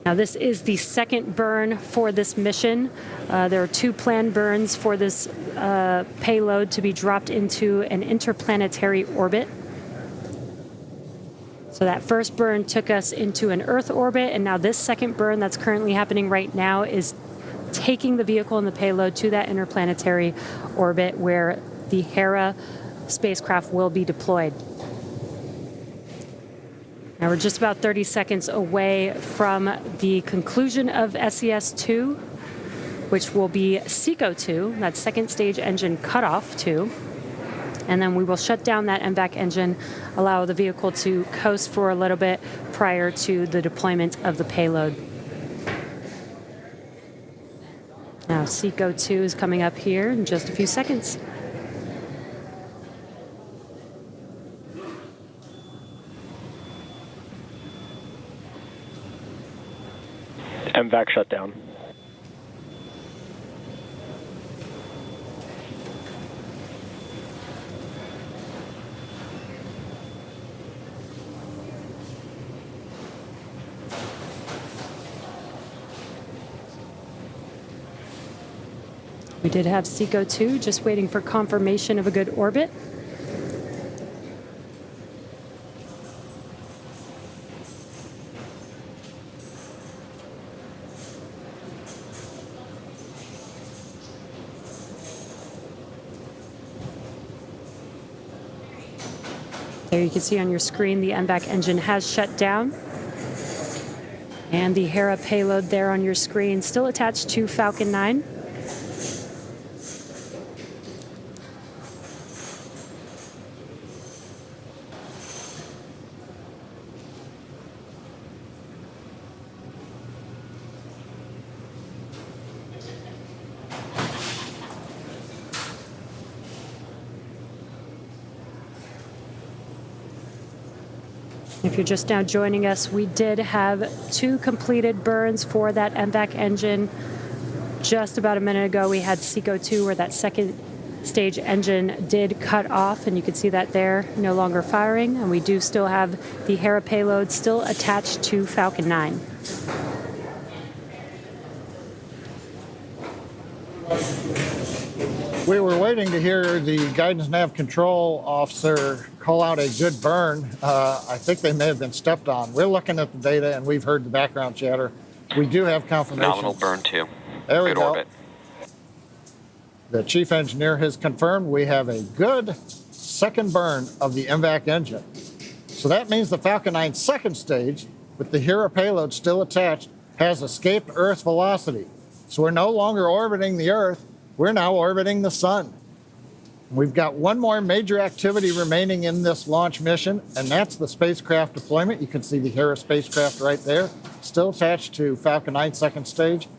Now, this is the second burn for this mission. There are 2 planned burns for this payload to be dropped into an interplanetary orbit. So that first burn took us into an Earth orbit, and now this second burn that's currently happening right now is taking the vehicle and the payload to that interplanetary orbit where the Hera spacecraft will be deployed. Now we're just about 30 seconds away from the conclusion of SES-2, which will be SECO-2, that second stage engine cutoff 2. And then we will shut down that MVAC engine, allow the vehicle to coast for a little bit prior to the deployment of the payload. Now SECO-2 is coming up here in just a few seconds. MVAC shut down. We did have SECO-2, just waiting for confirmation of a good orbit. There you can see on your screen the MVAC engine has shut down. And the Hera payload there on your screen still attached to Falcon 9. If you're just now joining us, we did have 2 completed burns for that MVAC engine. Just about a minute ago, we had SECO-2 where that second stage engine did cut off, and you can see that there, no longer firing. And we do still have the Hera payload still attached to Falcon 9. We were waiting to hear the guidance nav control officer call out a good burn. I think they may have been stepped on. We're looking at the data and we've heard the background chatter. We do have confirmation. Nominal burn 2. There we Good go. orbit. The chief engineer has confirmed we have a good second burn of the MVAC engine. So that means the Falcon 9 second stage, with the Hera payload still attached, has escaped Earth velocity. So we're no longer orbiting the Earth. We're now orbiting the sun. We've got one more major activity remaining in this launch mission, and that's the spacecraft deployment. You can see the Hera spacecraft right there, still attached to Falcon 9 second stage.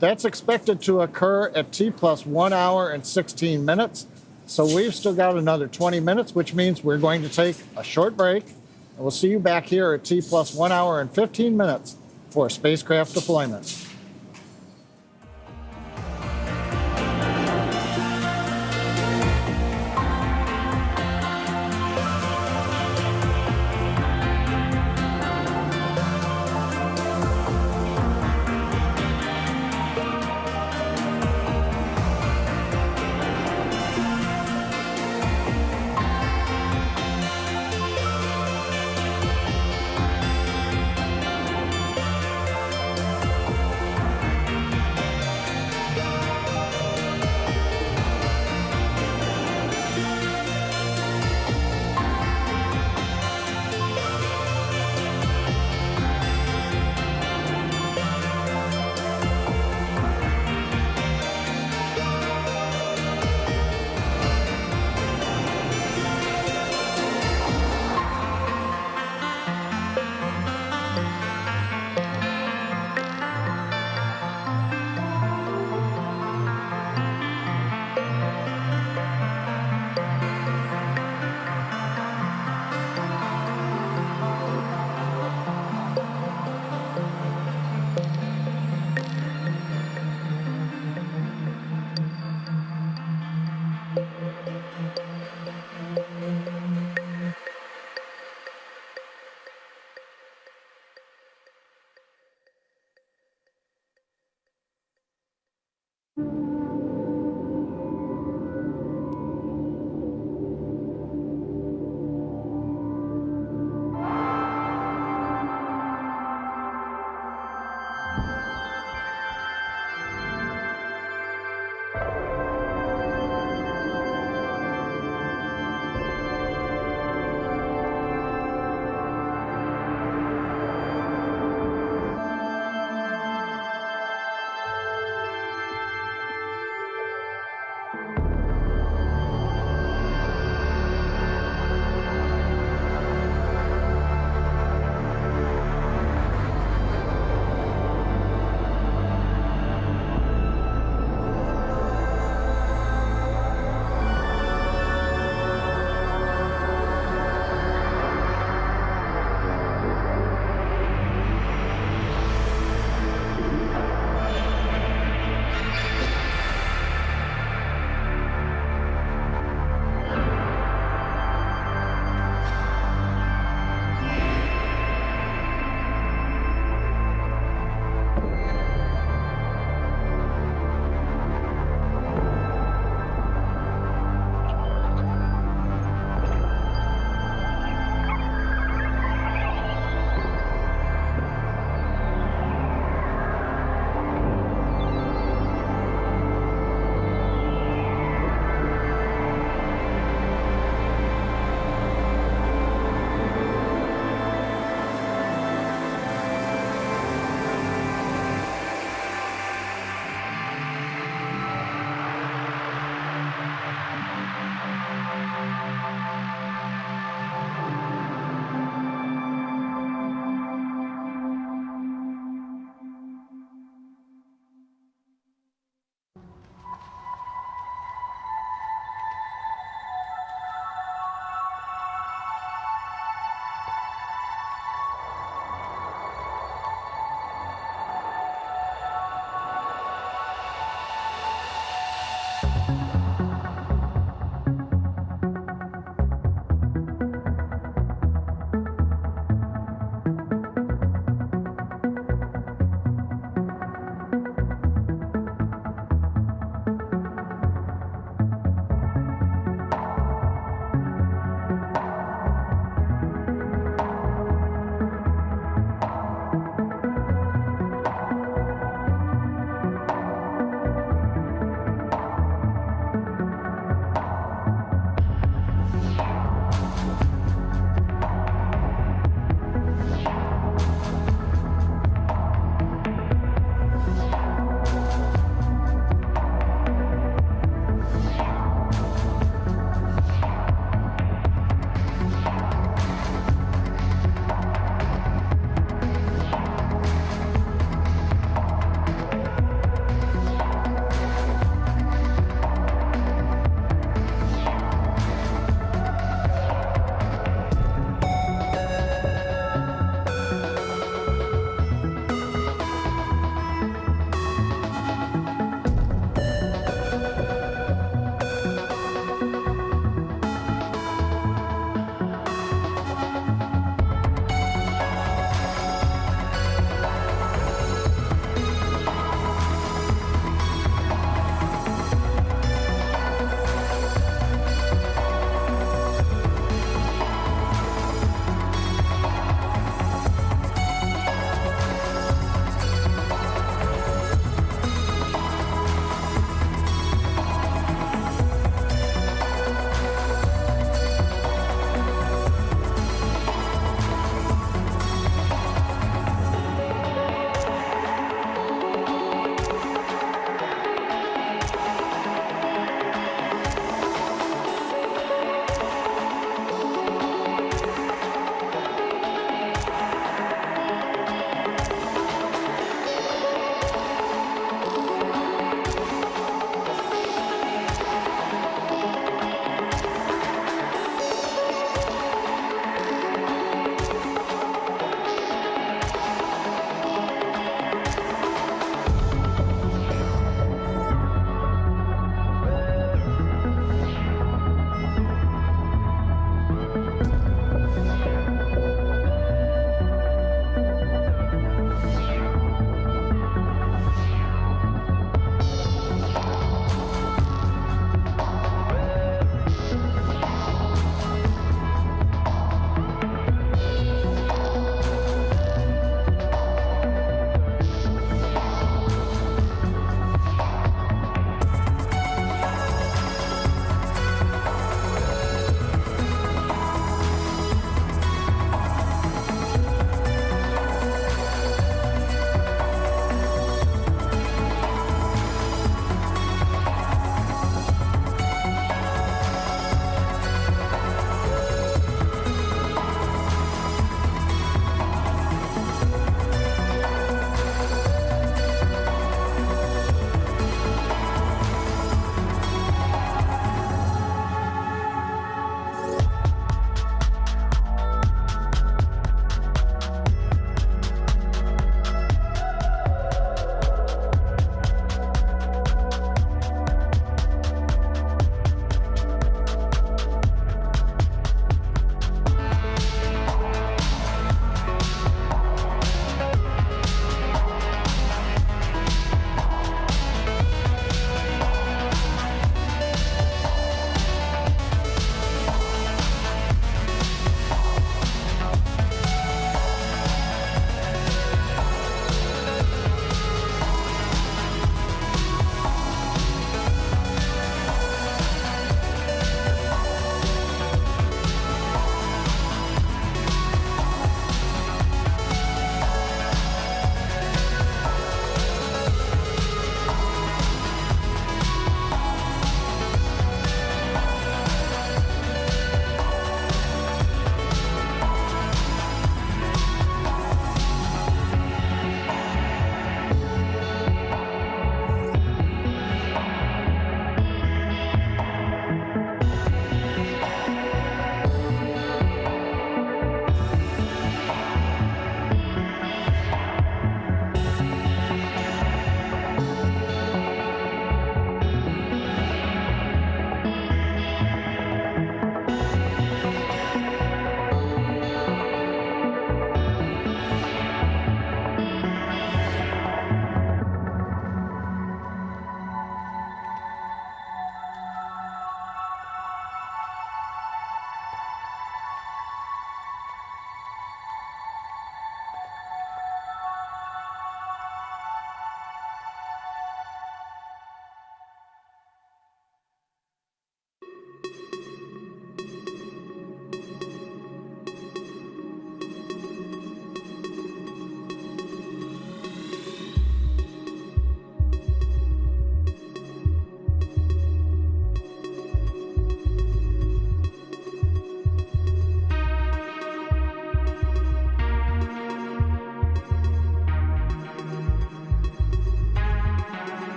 That's expected to occur at T plus 1 hour and 16 minutes. So we've still got another 20 minutes, which means we're going to take a short break. And we'll see you back here at T plus 1 hour and 15 minutes for spacecraft deployment.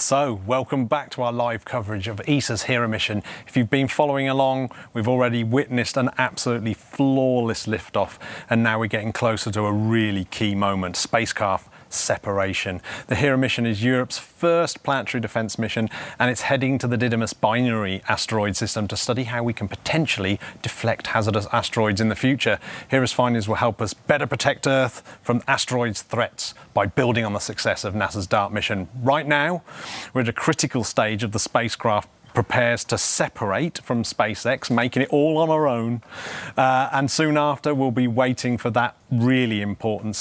So, welcome back to our live coverage of ESA's Hera mission. If you've been following along, we've already witnessed an absolutely flawless liftoff, and now we're getting closer to a really key moment, spacecraft separation. The Hera mission is Europe's first planetary defence mission, and it's heading to the Didymus binary asteroid system to study how we can potentially deflect hazardous asteroids in the future. Hera's findings will help us better protect Earth from asteroids threats by building on the success of NASA's DART mission. Right now, we're at a critical stage of the spacecraft prepares to separate from SpaceX, making it all on our own. And soon after, we'll be waiting for that really important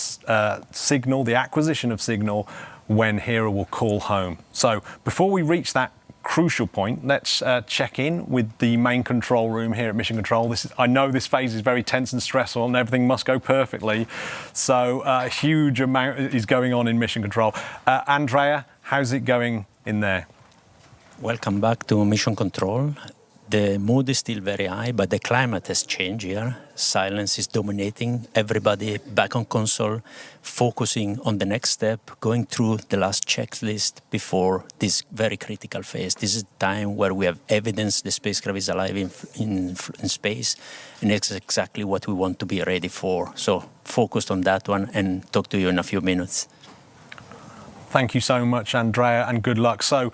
signal, the acquisition of signal, when Hera will call home. So before we reach that crucial point, let's check in with the main control room here at Mission Control. I know this phase is very tense and stressful and everything must go perfectly. So a huge amount is going on in Mission Control. Andrea, how's it going in there? Welcome back to Mission Control. The mood is still very high, but the climate has changed here. Silence is dominating. Everybody back on console, focusing on the next step, going through the last checklist before this very critical phase. This is the time where we have evidence the spacecraft is alive in space, and it's exactly what we want to be ready for. So focused on that one, and talk to you in a few minutes. Thank you so much, Andrea, and good luck. So,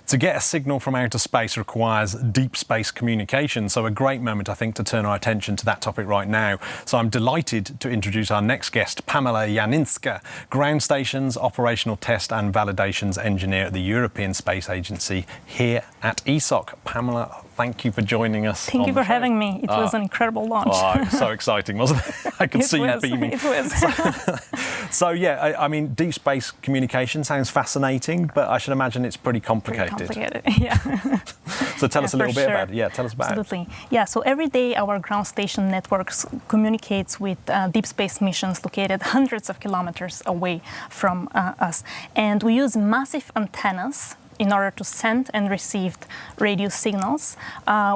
to get a signal from outer space requires deep space communication. So a great moment, I think, to turn our attention to that topic right now. So I'm delighted to introduce our next guest, Pamela Janinska, Ground Stations Operational Test and Validations Engineer at the European Space Agency here at ESOC. Pamela, thank you for joining us. Thank you for having me. It was an incredible launch. Oh, it was so exciting, wasn't it? I could see you beaming. It was. So yeah, I mean, deep space communication sounds fascinating, but I should imagine it's pretty complicated. Yeah. So tell us a little bit sure. about it. Yeah, tell us about Absolutely. Yeah, so every day our ground station networks communicates with deep space missions located hundreds of kilometers away from us. And we use massive antennas in order to send and receive radio signals,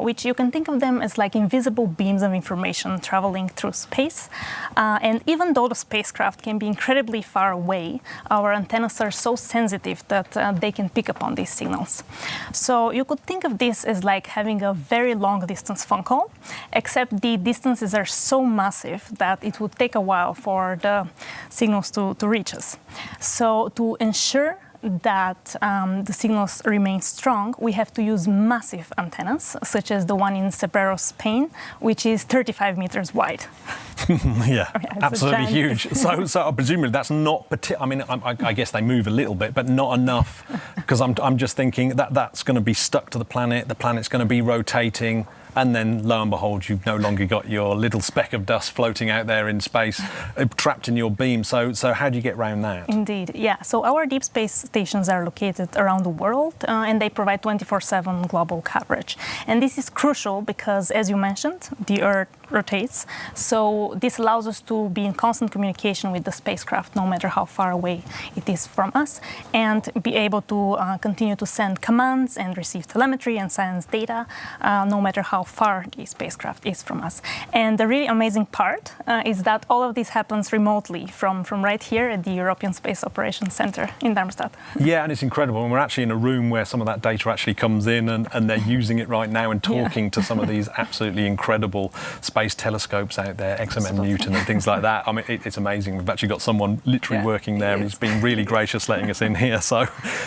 which you can think of them as like invisible beams of information traveling through space. And even though the spacecraft can be incredibly far away, our antennas are so sensitive that they can pick up on these signals. So you could think of this as like having a very long distance phone call, except the distances are so massive that it would take a while for the signals to reach us. So to ensure that the signals remain strong, we have to use massive antennas, such as the one in Cebrero, Spain, which is 35 meters wide. Yeah, absolutely huge. So presumably that's not I mean, I guess they move a little bit, but not enough, because I'm just thinking that that's going to be stuck to the planet's going to be rotating, and then lo and behold, you've no longer got your little speck of dust floating out there in space, trapped in your beam. So how do you get around that? Indeed, yeah. So our deep space stations are located around the world, and they provide 24/7 global coverage. And this is crucial because, as you mentioned, the Earth rotates. So this allows us to be in constant communication with the spacecraft, no matter how far away it is from us, and be able to continue to send commands and receive telemetry and science data, no matter how far the spacecraft is from us. And the really amazing part is that all of this happens remotely from right here at the European Space Operations Center in Darmstadt. Yeah, and it's incredible. And we're actually in a room where some of that data actually comes in, and they're using it right now and talking to some of these absolutely incredible space telescopes out there, XMM Newton and things like that. I mean, it's amazing. We've actually got someone literally working there, and he's been really gracious letting us in here. So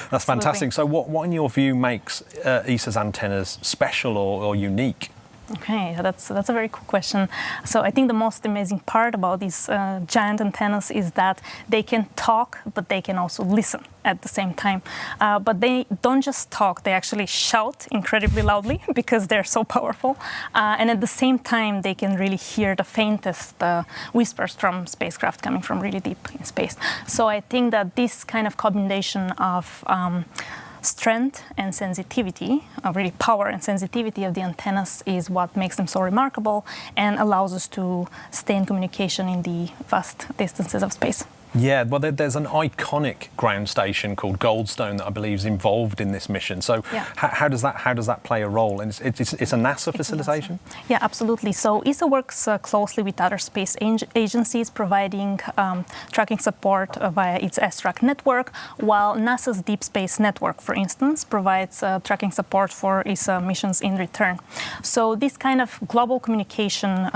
that's fantastic. So what in your view makes ESA's antennas special or unique? Okay, that's a very cool question. So I think the most amazing part about these giant antennas is that they can talk, but they can also listen at the same time. But they don't just talk, they actually shout incredibly loudly because they're so powerful. And at the same time, they can really hear the faintest whispers from spacecraft coming from really deep in space. So I think that this kind of combination of strength and sensitivity, really power and sensitivity of the antennas, is what makes them so remarkable and allows us to stay in communication in the vast distances of space. Yeah, well, there's an iconic ground station called Goldstone that I believe is involved in this mission. So how does that play a role? And it's a NASA facilitation? Yeah, absolutely. So ESA works closely with other space agencies, providing tracking support via its S-Track network, while NASA's Deep Space Network, for instance, provides tracking support for ESA missions in return. So this kind of global communication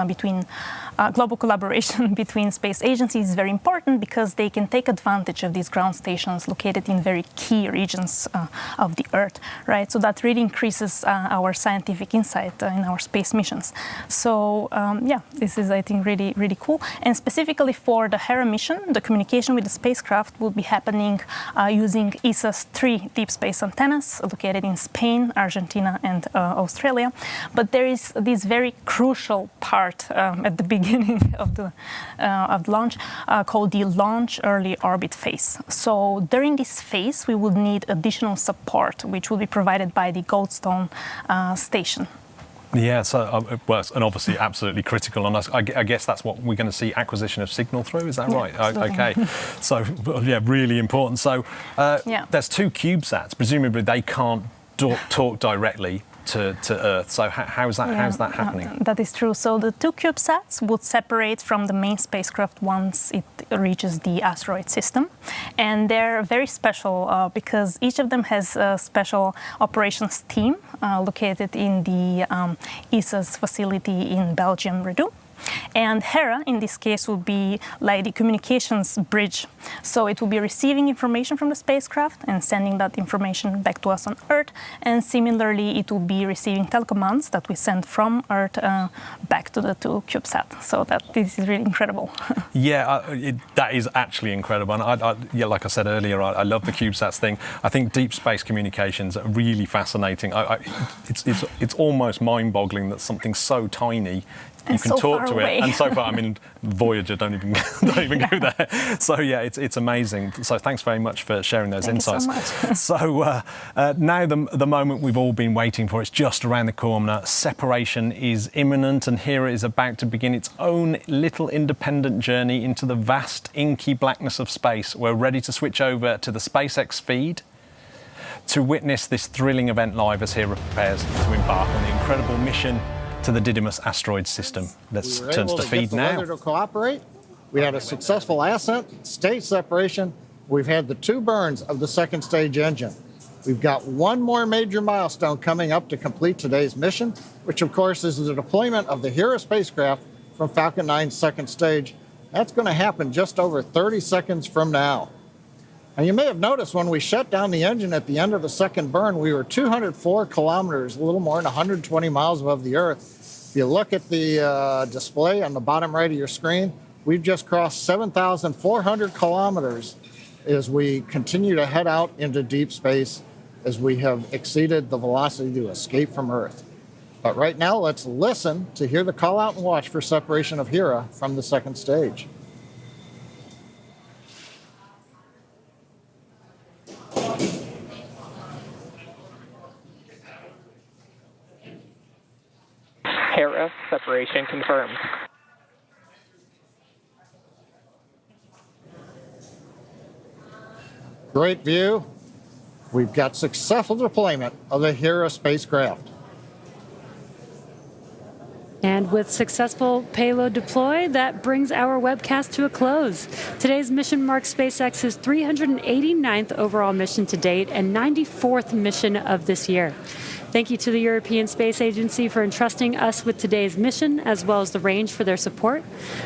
global collaboration between space agencies is very important because they can take advantage of these ground stations located in very key regions of the Earth, right? So that really increases our scientific insight in our space missions. So this is, I think, really, really cool. And specifically for the Hera mission, the communication with the spacecraft will be happening using ESA's 3 deep space antennas located in Spain, Argentina, and Australia. But there is this very crucial part at the beginning of the launch called the launch early orbit phase. So during this phase, we will need additional support, which will be provided by the Goldstone station. Yeah, so it works, and obviously absolutely critical on us. I guess that's what we're going to see acquisition of signal through, is that right? Okay, so yeah, really important. So there's 2 CubeSats, presumably they can't talk directly to Earth. So how's that happening? That is true. So the 2 CubeSats would separate from the main spacecraft once it reaches the asteroid system. And they're very special because each of them has a special operations team located in the ESA's facility in Belgium, Redou. And Hera, in this case, will be like the communications bridge. So it will be receiving information from the spacecraft and sending that information back to us on Earth. And similarly, it will be receiving telecommands that we send from Earth back to the 2 CubeSats. So this is really incredible. That is actually incredible. And like I said earlier, I love the CubeSats thing. I think deep space communications are really fascinating. It's almost mind-boggling that something so tiny you can talk to it, and so far, I mean, Voyager don't even go there. So yeah, it's amazing. So thanks very much for sharing those insights. Thank you so much. So now the moment we've all been waiting for, it's just around the corner. Separation is imminent, and Hera is about to begin its own little independent journey into the vast inky blackness of space. We're ready to switch over to the SpaceX feed to witness this thrilling event live as Hera prepares to embark on the incredible mission to the Didymos asteroid system. Let's turn to the feed now. We were able to get the weather to cooperate. We had a successful ascent, stage separation. We've had the 2 burns of the second stage engine. We've got one more major milestone coming up to complete today's mission, which of course is the deployment of the Hera spacecraft from Falcon 9's second stage. That's going to happen just over 30 seconds from now. And you may have noticed when we shut down the engine at the end of the second burn, we were 204 kilometers, a little more than 120 miles above the Earth. If you look at the display on the bottom right of your screen, we've just crossed 7,400 kilometers as we continue to head out into deep space as we have exceeded the velocity to escape from Earth. But right now, let's listen to hear the call out and watch for separation of Hera from the second stage. Hera separation confirmed. Great view. We've got successful deployment of the Hera spacecraft. And with successful payload deployed, that brings our webcast to a close. Today's mission marks SpaceX's 389th overall mission to date and 94th mission of this year. Thank you to the European Space Agency for entrusting us with today's mission, as well as the range for their support.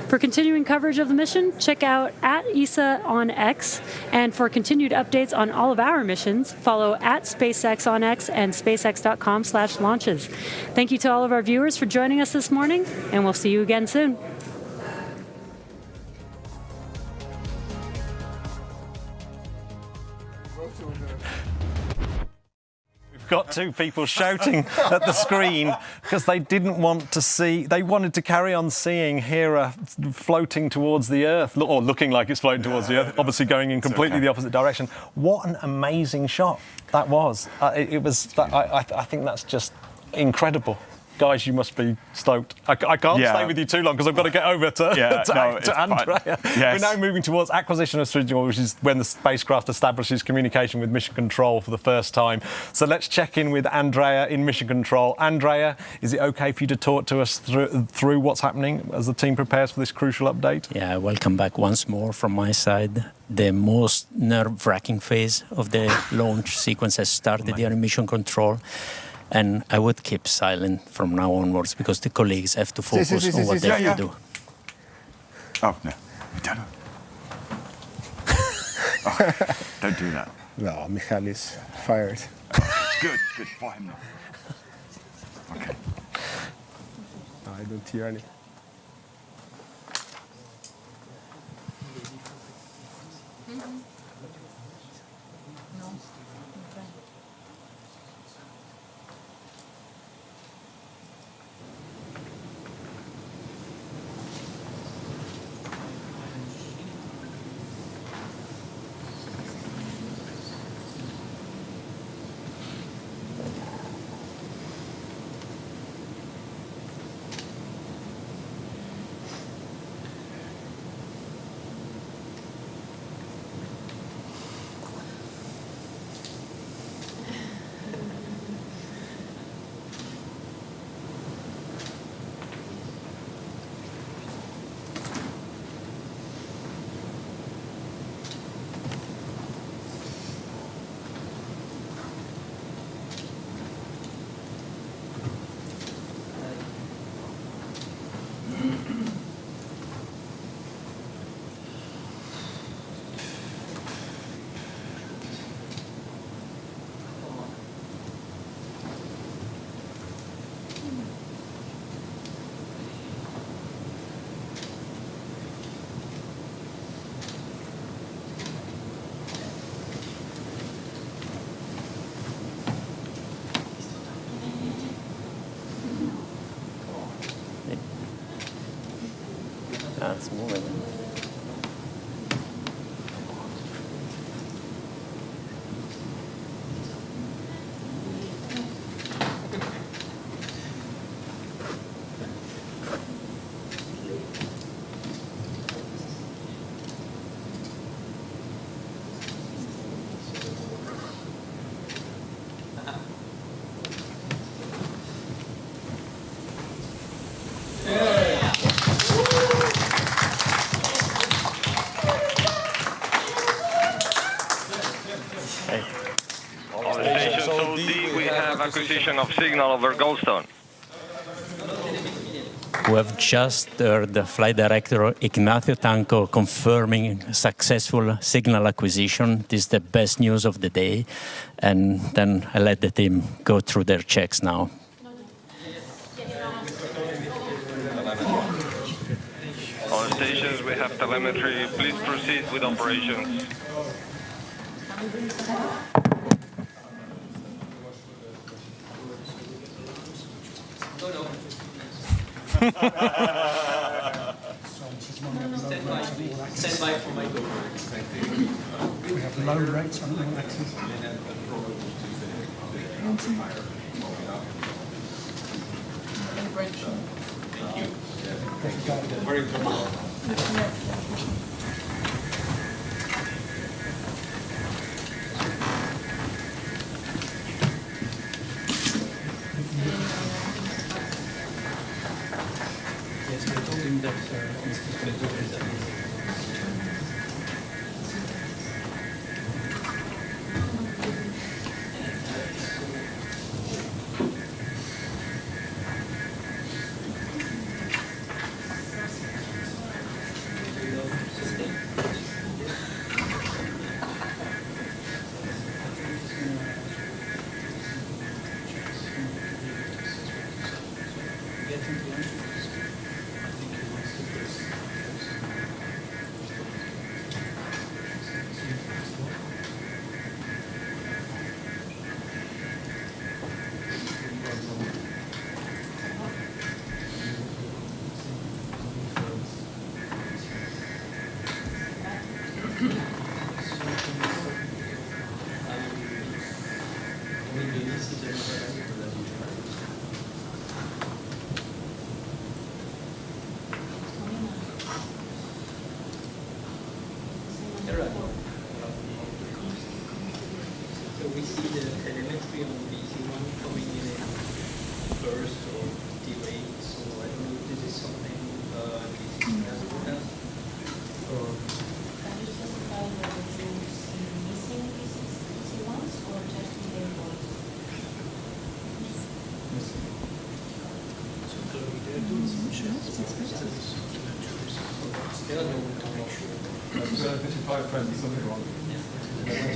For continuing coverage of the mission, check out @ESA on X. And for continued updates on all of our missions, follow @SpaceX on X and SpaceX.com/launches. Thank you to all of our viewers for joining us this morning, and we'll see you again soon. Got 2 people shouting at the screen because they didn't want to see, they wanted to carry on seeing Hera floating towards the Earth, or looking like it's floating towards the Earth, obviously going in completely the opposite direction. What an amazing shot that was. I think that's just incredible. Guys, you must be stoked. I can't stay with you too long because I've got to get over to Andrea. Yes. We're now moving towards acquisition of signal, which is when the spacecraft establishes communication with mission control for the first time. So let's check in with Andrea in mission control. Andrea, is it okay for you to talk to us through what's happening as the team prepares for this crucial update? Yeah, welcome back once more from my side. The most nerve-wracking phase of the launch sequence has started here in mission control. And I would keep silent from now onwards because the colleagues have to focus on what they have to do. Oh, no. Oh, don't do that. No, Michael is fired. Good, for him now. Okay. I don't hear any. It's moving. Acquisition of signal over Goldstone. We have just heard the flight director Ignacio Tanco confirming successful signal acquisition. This is the best news of the day. And then I let the team go through their checks now. On stations we have telemetry. Please proceed with operations. Stand by for my go. We have low rates on all axes. Thank you. Very good. see the telemetry on the C1 coming in burst or delayed, so I don't know if this is something DC has looked at. Or can you specify whether you see missing C1s or just delayed ones?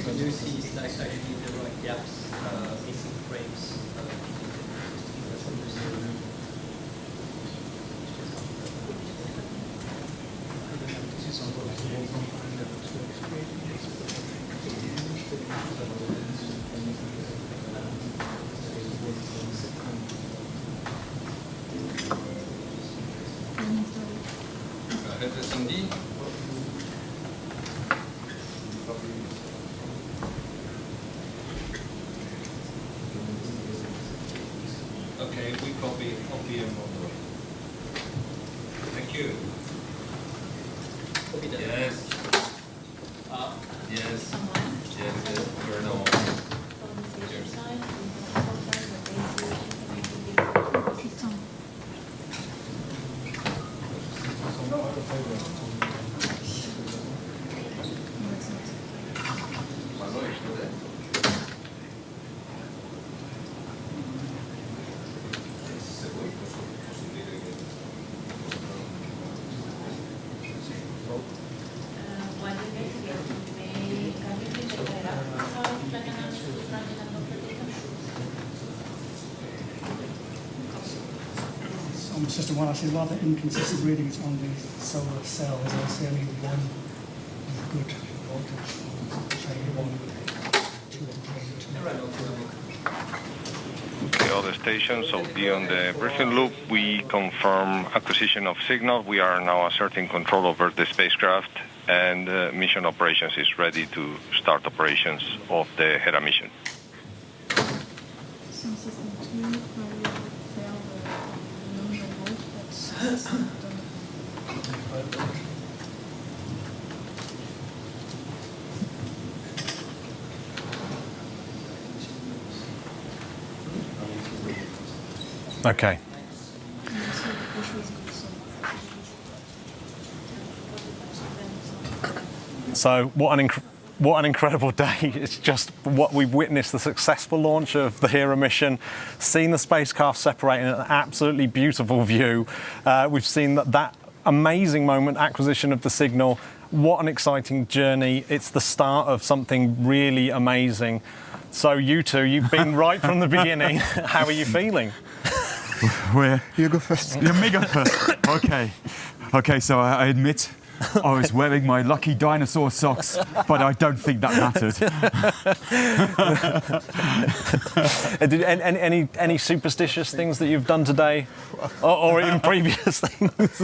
What you see is like actually there are gaps, missing frames. SMD. Okay, we copy OPM model. Thank you. Yes. Yes. Yes, turn on. On the system one, I see rather inconsistent readings on the solar cells. I see only one with good voltage, say 1, 2, 3, 2. The other station, so beyond the briefing loop, we confirm acquisition of signal. We are now asserting control over the spacecraft, and mission operations is ready to start operations of the Hera mission. Okay. So what an incredible day. It's just what we've witnessed, the successful launch of the Hera mission, seen the spacecraft separating an absolutely beautiful view. We've seen that amazing moment, acquisition of the signal. What an exciting journey. It's the start of something really amazing. So you two, you've been right from the beginning. How are you feeling? You go first. Yeah, me go first. Okay, so I admit I was wearing my lucky dinosaur socks, but I don't think that mattered. Any superstitious things that you've done today, or in previous things?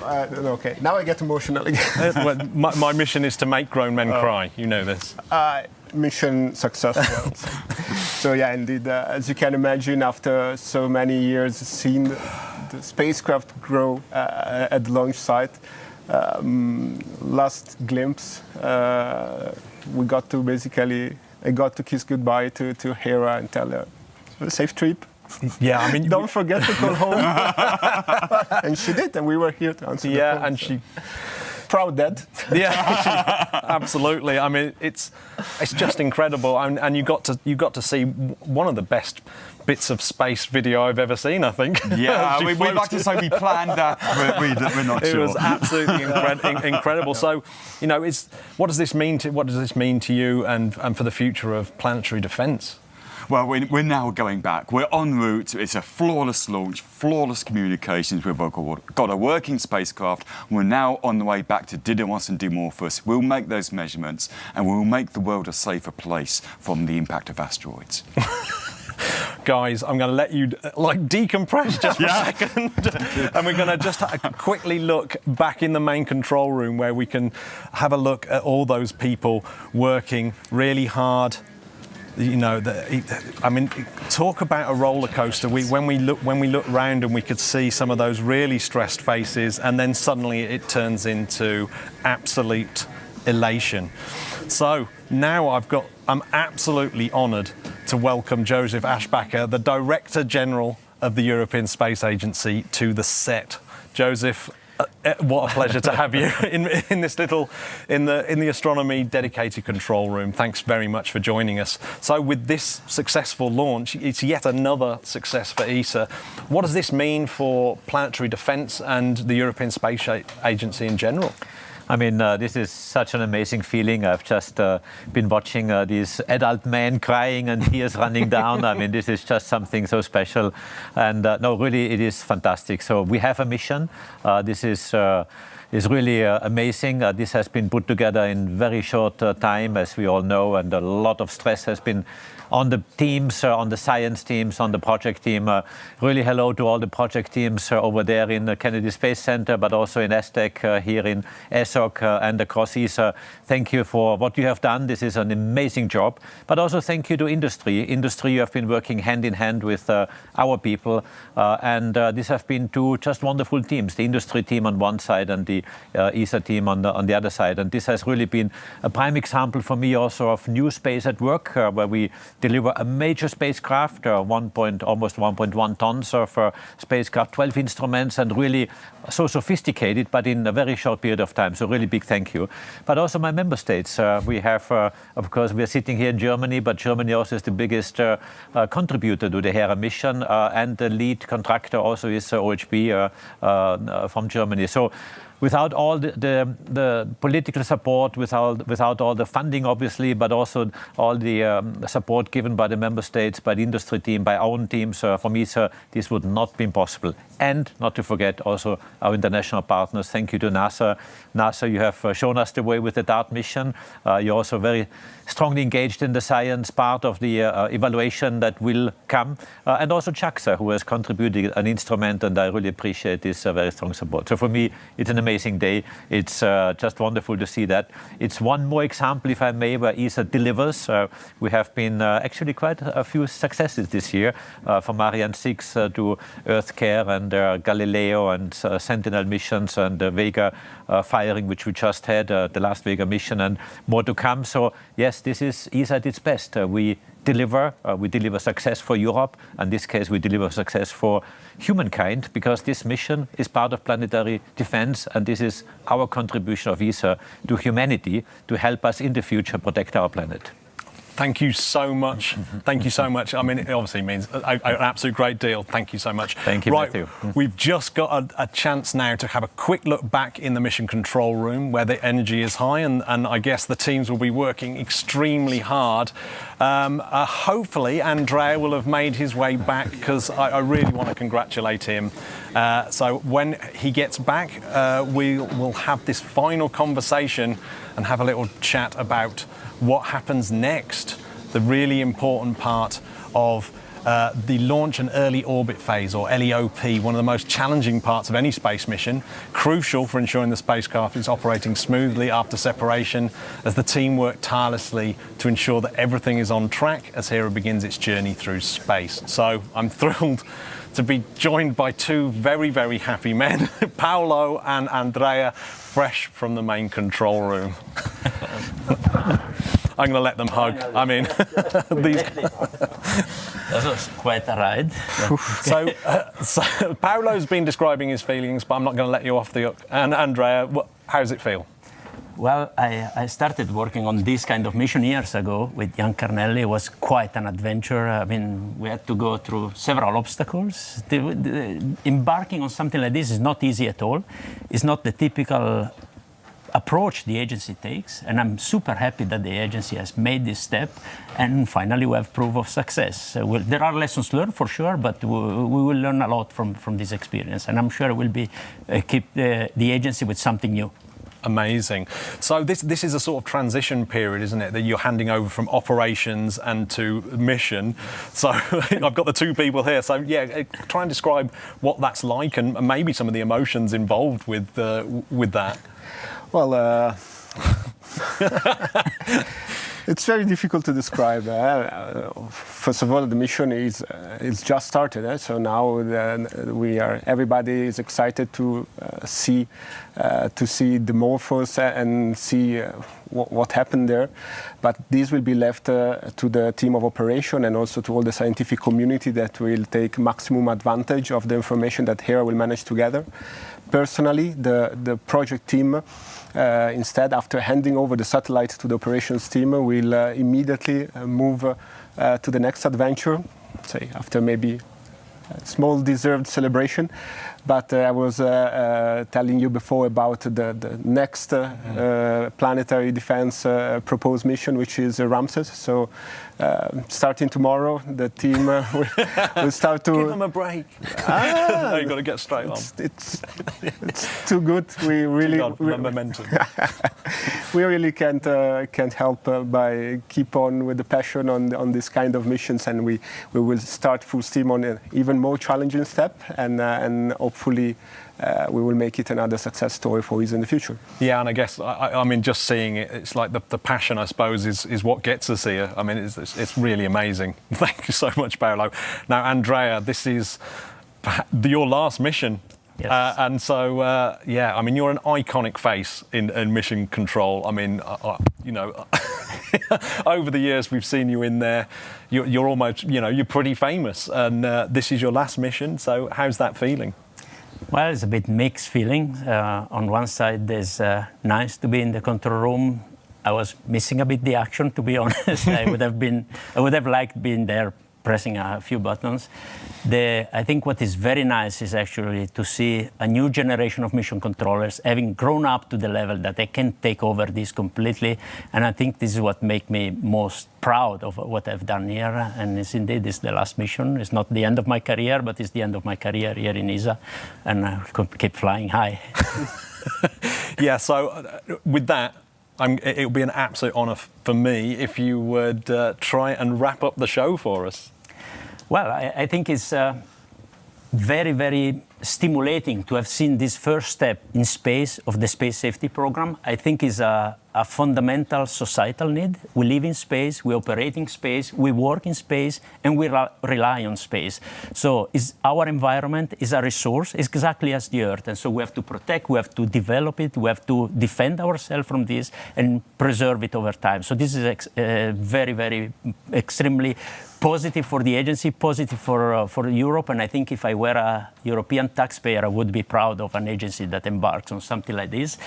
Okay, now I get emotional again. My mission is to make grown men cry. You know this. Mission successful. So yeah, indeed, as you can imagine, after so many years, seeing the spacecraft grow at the launch site, last glimpse, we got to I got to kiss goodbye to Hera and tell her, a safe trip. Yeah, I mean, don't forget to call home. And she did, and we were here to answer the phone, and she proud dad. Yeah, absolutely. I mean, it's just incredible, and you got to see one of the best bits of space video I've ever seen, I think. Yeah, we'd like to say we planned that, but we're not sure. It was absolutely incredible. So, you know, what does this mean to you and for the future of planetary defence? Well, we're now going back. We're en route. It's a flawless launch, flawless communications. We've got a working spacecraft. We're now on the way back to Didymos and Dimorphos. We'll make those measurements, and we'll make the world a safer place from the impact of asteroids. Guys, I'm going to let you decompress just for a second, and we're going to just quickly look back in the main control room where we can have a look at all those people working really hard. You know, I mean, talk about a roller coaster. When we look round and we could see some of those really stressed faces, and then suddenly it turns into absolute elation. So now I'm absolutely honoured to welcome Joseph Aschbacher, the Director General of the European Space Agency, to the set. Joseph, what a pleasure to have you in this little in the astronomy dedicated control room. Thanks very much for joining us. So with this successful launch, it's yet another success for ESA. What does this mean for planetary defence and the European Space Agency in general? I mean, this is such an amazing feeling. I've just been watching these adult men crying and tears running down. I mean, this is just something so special. And no, really, it is fantastic. So we have a mission. This is really amazing. This has been put together in very short time, as we all know, and a lot of stress has been on the teams, on the science teams, on the project team. Really hello to all the project teams over there in the Kennedy Space Center, but also in ESTEC, here in ESOC and across ESA. Thank you for what you have done. This is an amazing job. But also thank you to industry. Industry, you have been working hand in hand with our people. And these have been two just wonderful teams, the industry team on one side and the ESA team on the other side. And this has really been a prime example for me also of new space at work, where we deliver a major spacecraft, almost 1.1 tons of spacecraft, 12 instruments, and really so sophisticated, but in a very short period of time. So really big thank you. But also my member states. We have, of course, we are sitting here in Germany, but Germany also is the biggest contributor to the Hera mission, and the lead contractor also is OHB from Germany. So without all the political support, without all the funding, obviously, but also all the support given by the member states, by the industry team, by our own teams, from ESA, this would not be possible. And not to forget also our international partners. Thank you to NASA. NASA, you have shown us the way with the DART mission. You're also very strongly engaged in the science part of the evaluation that will come. And also JAXA, who has contributed an instrument, and I really appreciate this very strong support. So for me, it's an amazing day. It's just wonderful to see that. It's one more example, if I may, where ESA delivers. We have been actually quite a few successes this year, from Ariane 6 to Earth Care and Galileo and Sentinel missions and Vega firing, which we just had, the last Vega mission, and more to come. So yes, this is ESA at its best. We deliver success for Europe. In this case, we deliver success for humankind, because this mission is part of planetary defense, and this is our contribution of ESA to humanity to help us in the future protect our planet. Thank you so much. Thank you so much. I mean, it obviously means an absolute great deal. Thank you so much. Thank you, right, Matthew. We've just got a chance now to have a quick look back in the mission control room, where the energy is high, and I guess the teams will be working extremely hard. Hopefully, Andrea will have made his way back, because I really want to congratulate him. So when he gets back, we'll have this final conversation and have a little chat about what happens next, the really important part of the launch and early orbit phase, or LEOP, one of the most challenging parts of any space mission, crucial for ensuring the spacecraft is operating smoothly after separation, as the team work tirelessly to ensure that everything is on track as Hera begins its journey through space. So I'm thrilled to be joined by two very, very happy men, Paolo and Andrea, fresh from the main control room. I'm going to let them hug. I mean, these. That was quite a ride. So Paolo's been describing his feelings, but I'm not going to let you off the hook. And Andrea, how does it feel? Well, I started working on this kind of mission years ago with Jan Carnelli. It was quite an adventure. I mean, we had to go through several obstacles. Embarking on something like this is not easy at all. It's not the typical approach the agency takes, and I'm super happy that the agency has made this step, and finally we have proof of success. There are lessons learned for sure, but we will learn a lot from this experience, and I'm sure it will be keep the agency with something new. Amazing. So this is a sort of transition period, isn't it, that you're handing over from operations and to mission. So I've got the two people here. So yeah, try and describe what that's like, and maybe some of the emotions involved with that. Well, It's very difficult to describe. First of all, the mission is just started, so now everybody is excited to see the morphos and see what happened there. But this will be left to the team of operation and also to all the scientific community that will take maximum advantage of the information that Hera will manage to gather. Personally, the project team, instead, after handing over the satellite to the operations team, will immediately move to the next adventure, say after maybe a small deserved celebration. But I was telling you before about the next planetary defense proposed mission, which is Ramses. So starting tomorrow, the team will start to... Give them a break. No, you've got to get straight on. It's too good. We really... momentum. We really can't help by keep on with the passion on this kind of missions, and we will start full steam on an even more challenging step, and hopefully we will make it another success story for ESA in the future. Yeah, and I guess I mean just seeing it, it's like the passion, I suppose, is what gets us here. I mean, it's really amazing. Thank you so much, Paolo. Now, Andrea, this is your last mission. Yes. And so, yeah, I mean, you're an iconic face in mission control. I mean, you know, over the years we've seen you in there. You're almost, you know, you're pretty famous. And this is your last mission. So how's that feeling? Well, it's a bit mixed feeling. On one side, there's nice to be in the control room. I was missing a bit the action, to be honest. I would have liked being there, pressing a few buttons. I think what is very nice is actually to see a new generation of mission controllers having grown up to the level that they can take over this completely. And I think this is what makes me most proud of what I've done here. And it's indeed, it's the last mission. It's not the end of my career, but it's the end of my career here in ESA. And I keep flying high. Yeah, so with that, it would be an absolute honour for me if you would try and wrap up the show for us. Well, I think it's very, very stimulating to have seen this first step in space of the space safety program. I think is a fundamental societal need. We live in space, we operate in space, we work in space, and we rely on space. So our environment is a resource, exactly as the Earth. And so we have to protect, we have to develop it, we have to defend ourselves from this and preserve it over time. So this is very, very extremely positive for the agency, positive for Europe. And I think if I were a European taxpayer, I would be proud of an agency that embarks on something like this.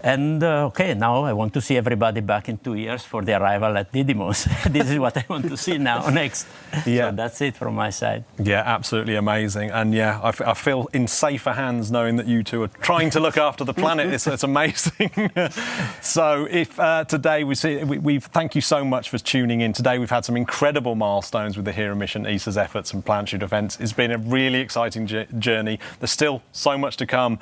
And okay, now I want to see everybody back in 2 years for the arrival at Didymos. This is what I want to see now next. Yeah. So that's it from my side. Yeah, absolutely amazing. And yeah, I feel in safer hands knowing that you two are trying to look after the planet. It's amazing. So if today we thank you so much for tuning in. Today we've had some incredible milestones with the Hera mission, ESA's efforts and planetary defence. It's been a really exciting journey. There's still so much to come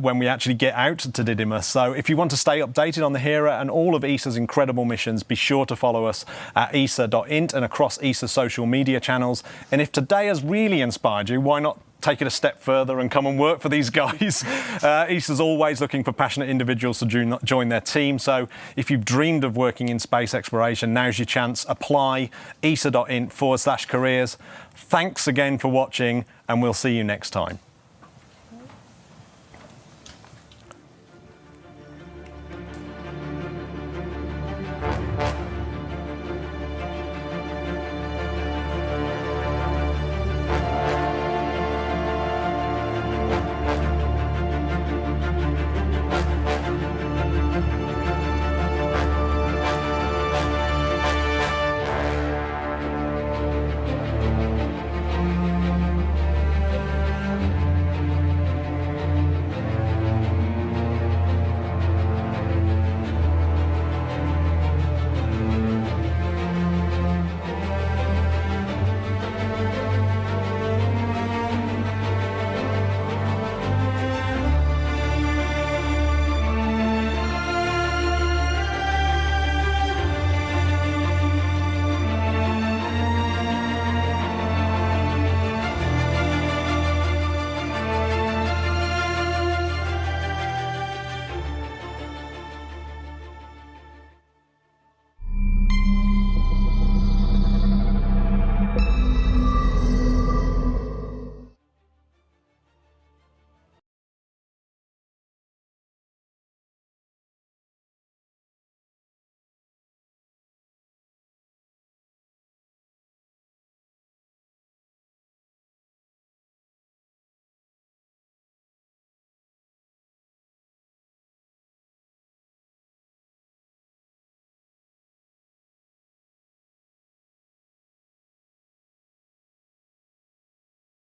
when we actually get out to Didymos. So if you want to stay updated on the Hera and all of ESA's incredible missions, be sure to follow us at esa.int and across ESA's social media channels. And if today has really inspired you, why not take it a step further and come and work for these guys? ESA's always looking for passionate individuals to join their team. So if you've dreamed of working in space exploration, now's your chance. Apply esa.int/careers. Thanks again for watching, and we'll see you next time.